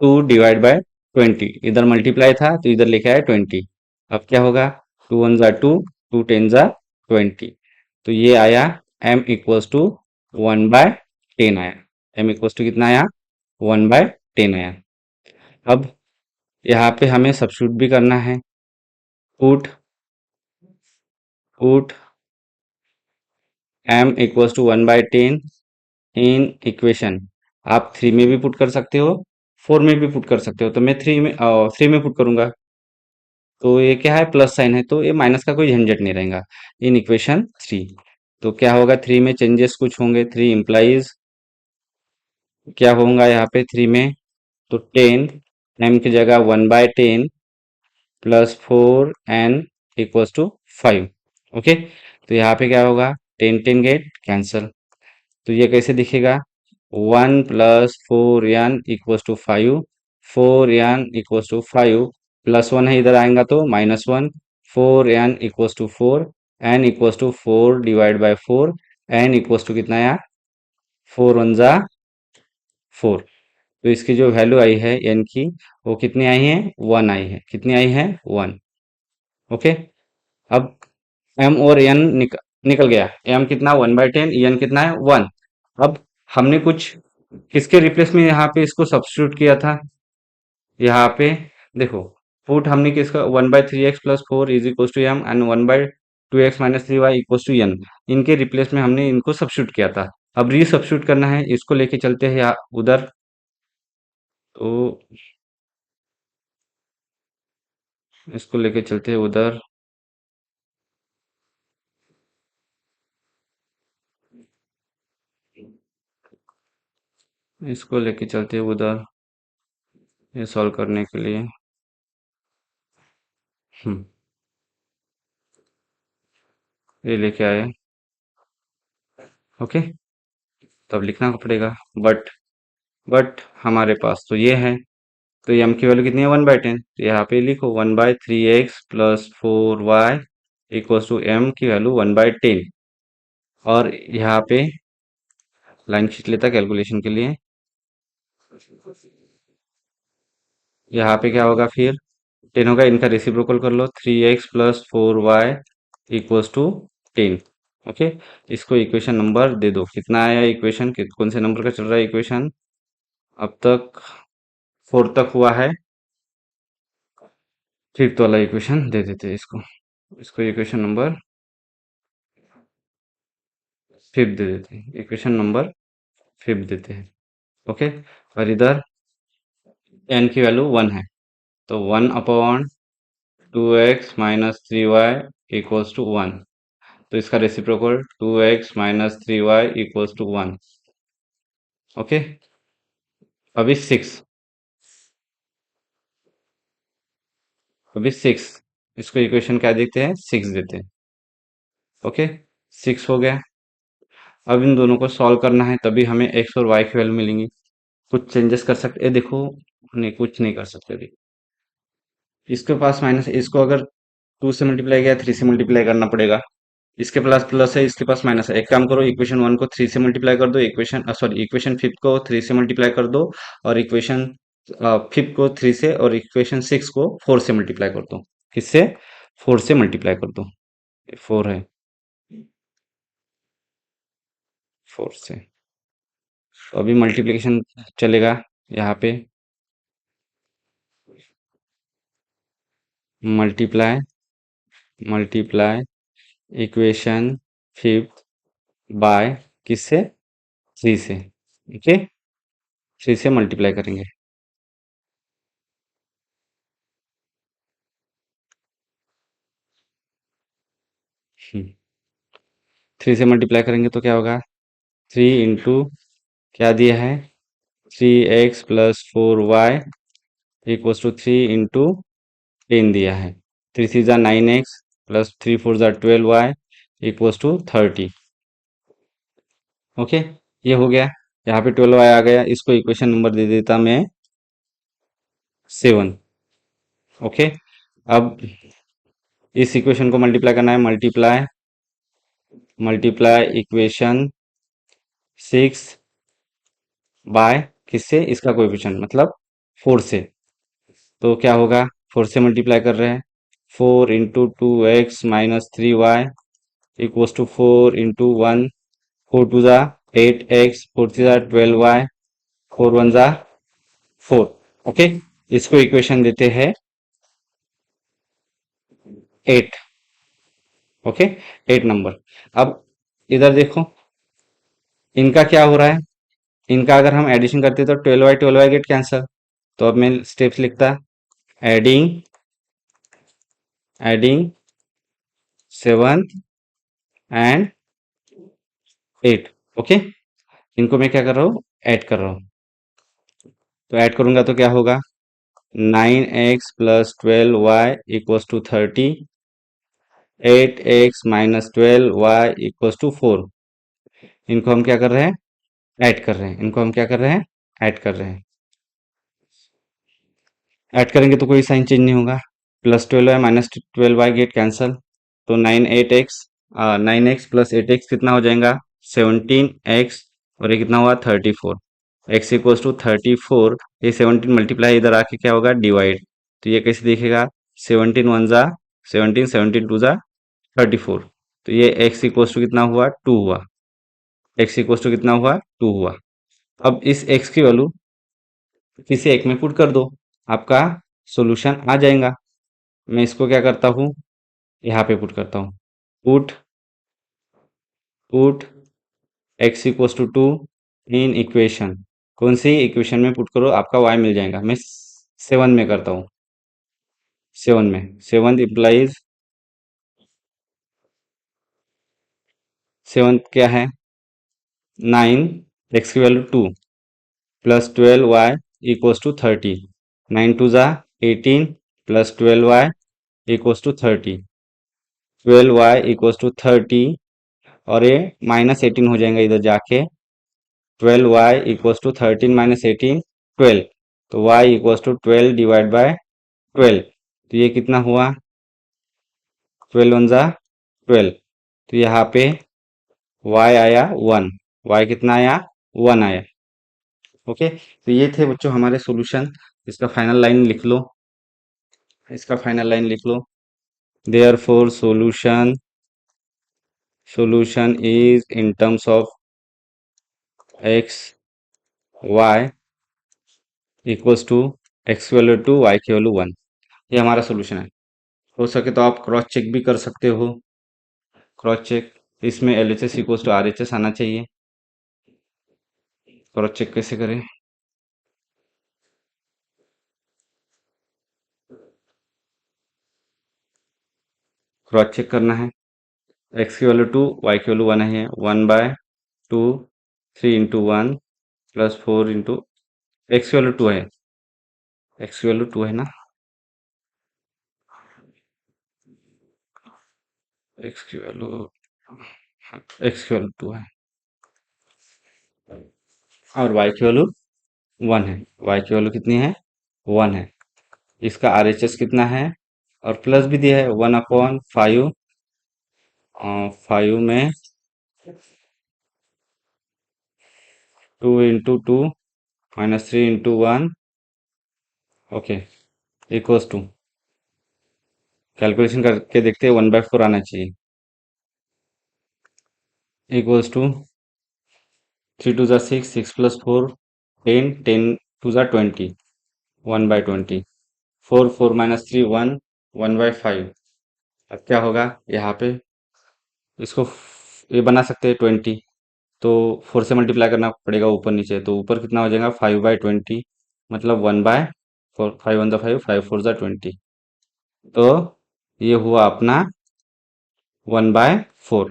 Speaker 1: 2/20। इधर मल्टीप्लाई था तो इधर लेके आया 20। अब क्या होगा, 2 × 1 = 2, 2 × 10 = 20। तो ये आया m इक्वल्स टू 1/10 आया। m इक्वल्स टू कितना आया, 1/10 आया। अब यहाँ पे हमें सब्स्टिट्यूट भी करना है। Put put m equals to 1/10 in equation. आप 3 में भी पुट कर सकते हो, 4 में भी पुट कर सकते हो। तो मैं 3 में पुट करूंगा। तो ये क्या है, प्लस साइन है, तो ये माइनस का कोई झंझट नहीं रहेगा इन इक्वेशन 3। तो क्या होगा, 3 में चेंजेस कुछ होंगे, 3 इम्प्लाइज क्या होगा यहाँ पे 3 में, तो 10, m की जगह 1/10 plus 4n equals to 5। Okay, तो यहाँ पे क्या होगा, 10 गेट कैंसल। तो ये कैसे दिखेगा, 1 plus 4n equals to 5, 4n equals to 5 plus 1 है, इधर आएगा तो -1, 4n equals to 4, n equals to 4/4, n equals to कितना आया, 4 × 1 = 4। तो इसकी जो वैल्यू आई है n की, वो कितनी आई है, 1 आई है। कितनी आई है, 1। ओके, अब m और n निकल गया। m कितना, 1/10, n कितना है, 1। अब हमने कुछ किसके रिप्लेस में यहाँ पे इसको सब्स्टिट्यूट किया था, यहाँ पे देखो, पुट हमने किसका, 1/3x plus 4 is equal to m and 1/2x minus 3y equal to n। इनके रिप्लेस में हमने इनको सब्स्टिट्यूट किया था। अब री सब्स्टिट्यूट करना है, इसको लेके चलते हैं यहाँ उधर। तो इसको लेके चलते हैं उधर, इसको लेके चलते हैं उधर, ये सॉल्व करने के लिए। हम्म, ये लेके आए। ओके, तब लिखना पड़ेगा, बट हमारे पास तो ये है। तो एम की वैल्यू कितनी है, 1/10। तो यहाँ पे लिखो 1/3x plus 4y equals to m की वैल्यू 1/10। और यहाँ पे लाइन खींच लेता कैलकुलेशन के लिए। यहाँ पे क्या होगा फिर, 10 होगा, इनका रेसिप्रोकल कर लो, 3x plus 4y equals to 10। Okay, इसको इक्वेशन नंबर दे दो। कितना आया इक्वेशन, कौन से नंबर का चल रहा है इक्वेशन, अब तक 4 तक हुआ है। फिफ्थ वाला इक्वेशन दे देते हैं इसको, इसको इक्वेशन नंबर 5 दे देते हैं, इक्वेशन नंबर 5 देते हैं। ओके, और इधर n की वैल्यू 1 है, तो 1/2x - 3y इक्वल्स टू 1। तो इसका reciprocal 2x - 3y equals to 1। Okay, अभी 6, अभी 6, इसको इक्वेशन क्या देते हैं, 6 देते हैं। ओके, 6 हो गया। अब इन दोनों को सॉल्व करना है, तभी हमें x और y की वैल्यू मिलेंगी। कुछ चेंजेस कर सकते हैं, देखो, नहीं कुछ नहीं कर सकते अभी। इसके पास माइनस, इसको अगर 2 से मल्टीप्लाई किया, 3 से मल्टीप्लाई करना पड़ेगा। इसके प्लस प्लस है, इसके पास माइनस है। एक काम करो, इक्वेशन 1 को 3 से मल्टीप्लाई कर दो, इक्वेशन 5 को 3 से मल्टीप्लाई कर दो, और इक्वेशन 5 को 3 से, और इक्वेशन 6 को 4 से मल्टीप्लाई कर दो। किससे, 4 से मल्टीप्लाई कर दो, 4 है, 4 से। तो अभी मल्टीप्लिकेशन चलेगा यहाँ पे, मल्टीप्लाई मल्टीप्लाई इक्वेशन 5 बाय किससे, 3 से। ओके, 3 से मल्टीप्लाई करेंगे। 3 से मल्टीप्लाई करेंगे तो क्या होगा, 3 × क्या दिया है, 3x plus 4y equals to 3 × 10 दिया है। 3 × 3 = 9x plus 3 × 4 = 12y equals to 30। Okay, ये हो गया। यहाँ पे 12y आ गया, इसको इक्वेशन नंबर दे देता मैं 7। ओके, अब इस इक्वेशन को मल्टीप्लाई करना है। मल्टीप्लाई मल्टीप्लाई इक्वेशन 6 बाय किससे, इसका कोएफिशिएंट मतलब 4 से। तो क्या होगा, 4 से मल्टीप्लाई कर रहे हैं। 4 into 2x-3y equals to 4 into 1, 4 two ज़ा 8x, 4 थ्री ज़ा 12y, 4 वन ज़ा 4। ओके, इसको इक्वेशन देते हैं 8। Okay, 8 number. अब इधर देखो, इनका क्या हो रहा है। इनका अगर हम एडिशन करते तो 12y गेट कैंसल। तो अब मैं स्टेप्स लिखता, एडिंग एडिंग 7 एंड 8। ओके, इनको मैं क्या कर रहा हूँ, ऐड कर रहा हूँ। तो ऐड करूंगा तो क्या होगा, 9x+12y equals to 30, 8x-12y equals to 4। इनको हम क्या कर रहे हैं, ऐड कर रहे हैं। इनको हम क्या कर रहे हैं, ऐड कर रहे हैं। ऐड करेंगे तो कोई साइन चेंज नहीं होगा। +12y-12y gate cancel. तो 9x कितना हो जाएगा, 17x, और ये कितना हुआ 34। x इक्वल्स टू 34, ये 17 मल्टीप्लाई इधर आके क्या होगा, डिवाइड। तो ये कैसे दिखेगा, 17 वन ज़ा 17, 17 टू ज़ा 34। तो ये x इक्वल्स टू कितना हुआ, 2 हुआ। x इक्वल्स टू कितना हुआ, 2 हुआ। अब इस x की वैल्यू किसी एक में पुट कर दो, आपका सॉल्यूशन आ जाएगा। मैं इसको क्या करता हूँ, यहाँ पे पुट करता हूँ। Put put x equals to 2 in equation. कौन सी इक्वेशन में पुट करो, आपका y मिल जाएगा। मैं 7 में करता हूँ। 7 में, 7 इम्प्लाइज 7 क्या है, 9, x की value 2, +12y equals to 30। 9 to ज़ा 18, +12y equals to 30। 12y equals to 30, और ये -18 हो जाएगा इधर जाके। 12y equals to 13 minus 18, 12। तो y equals to 12 divide by 12। तो ये कितना हुआ, 12 वन ज़ा 12। तो यहाँ पे y आया 1। y कितना आया, 1 आया। ओके, तो ये थे बच्चों हमारे सॉल्यूशन। इसका फाइनल लाइन लिख लो, इसका फाइनल लाइन लिख लो। Therefore solution is in terms of x y equals to x की वैल्यू 2, y की वैल्यू 1। ये हमारा सॉल्यूशन है। हो सके तो आप क्रॉस चेक भी कर सकते हो। क्रॉस चेक, इसमें LHS इक्वल्स टू RHS आना चाहिए। क्रॉस चेक कैसे करें, क्रॉस चेक करना है। x की वैल्यू 2, y की वैल्यू 1 है। 1/2 3 इंटू 1 +4 इंटू, x की वैल्यू 2 है। x की वैल्यू 2 है ना, x की वैल्यू x की वैल्यू 2 है, और y की वैल्यू 1 है। y की वैल्यू कितनी है, 1 है। इसका RHS कितना है, और प्लस भी दिया है 1/5। 5 में 2 into 2 -3 into 1। Okay, equals to, calculation करके देखते हैं, 1/4 आना चाहिए। इक्वल्स टू 3 टू ज़ा 6, 6 + 4 10, 10 टू ज़ा 20, 1/20। 4 4 -3 1, 1/5। अब क्या होगा यहाँ पे, इसको ये बना सकते हैं 20। तो 4 से मल्टीप्लाई करना पड़ेगा ऊपर नीचे। तो ऊपर कितना हो जाएगा, 5/20, मतलब 1/4। 5 वन ज़ा 5, 5 4 ज़ा 20। तो ये हुआ अपना 1/4।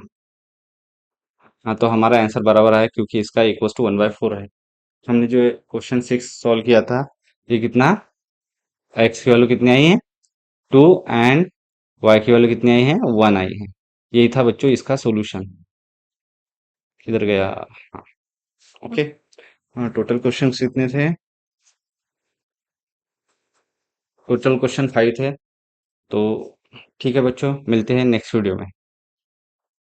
Speaker 1: हाँ, तो हमारा आंसर बराबर है, क्योंकि इसका इक्वल्स टू 1/4 है। हमने जो क्वेश्चन 6 सॉल्व किया था, ये कितना, एक्स की वैल्यू कितनी आई है, 2, एंड वाई की वैल्यू कितनी आई है, 1 आई है। यही था बच्चों इसका सोल्यूशन। किधर गया? हाँ, ओके। हाँ, टोटल क्वेश्चंस कितने थे? टोटल क्वेश्चन 5 थे। तो ठीक है बच्चों, मिलते हैं नेक्स्ट वीडियो में।